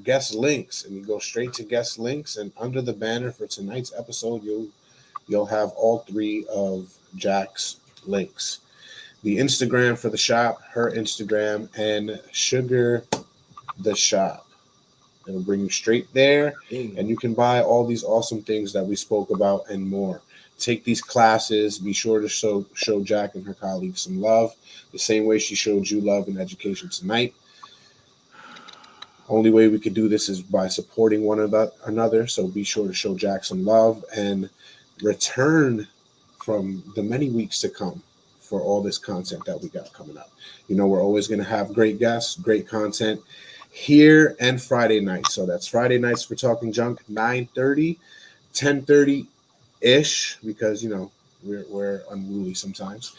guest links. And you go straight to guest links. And under the banner for tonight's episode, you'll have all three of Jack's links. The Instagram for the shop, her Instagram, and Sugar the Shop. It'll bring you straight there, and you can buy all these awesome things that we spoke about and more. Take these classes. Be sure to show Jacq and her colleagues some love, the same way she showed you love in education tonight. Only way we could do this is by supporting one another. So be sure to show Jacq some love and return from the many weeks to come for all this content that we got coming up. You know, we're always going to have great guests, great content here and Friday night. So that's Friday nights for Talking Junk, 9:30, 10:30-ish, because, you know, we're unruly sometimes.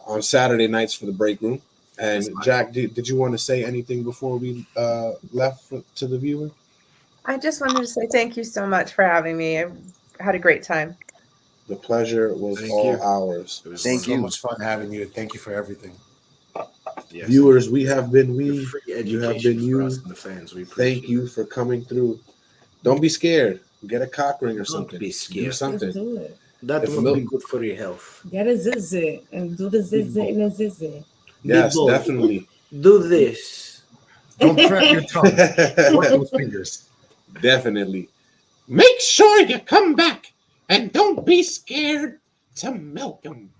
On Saturday nights for the break room. And Jacq, did you want to say anything before we left to the viewer? I just wanted to say thank you so much for having me. I had a great time. The pleasure was ours. It was so much fun having you. Thank you for everything. Yes. Viewers, we have been we. You have been you. The fans, we thank you for coming through. Don't be scared. Get a cock ring or something. Don't be scared. Do something. Do it. That will be good for your health. Get a zizzy and do the zizzy in a zizzy. Yes, definitely. Do this. Don't crack your tongue. Work those fingers. Definitely. Make sure you come back and don't be scared to milk them.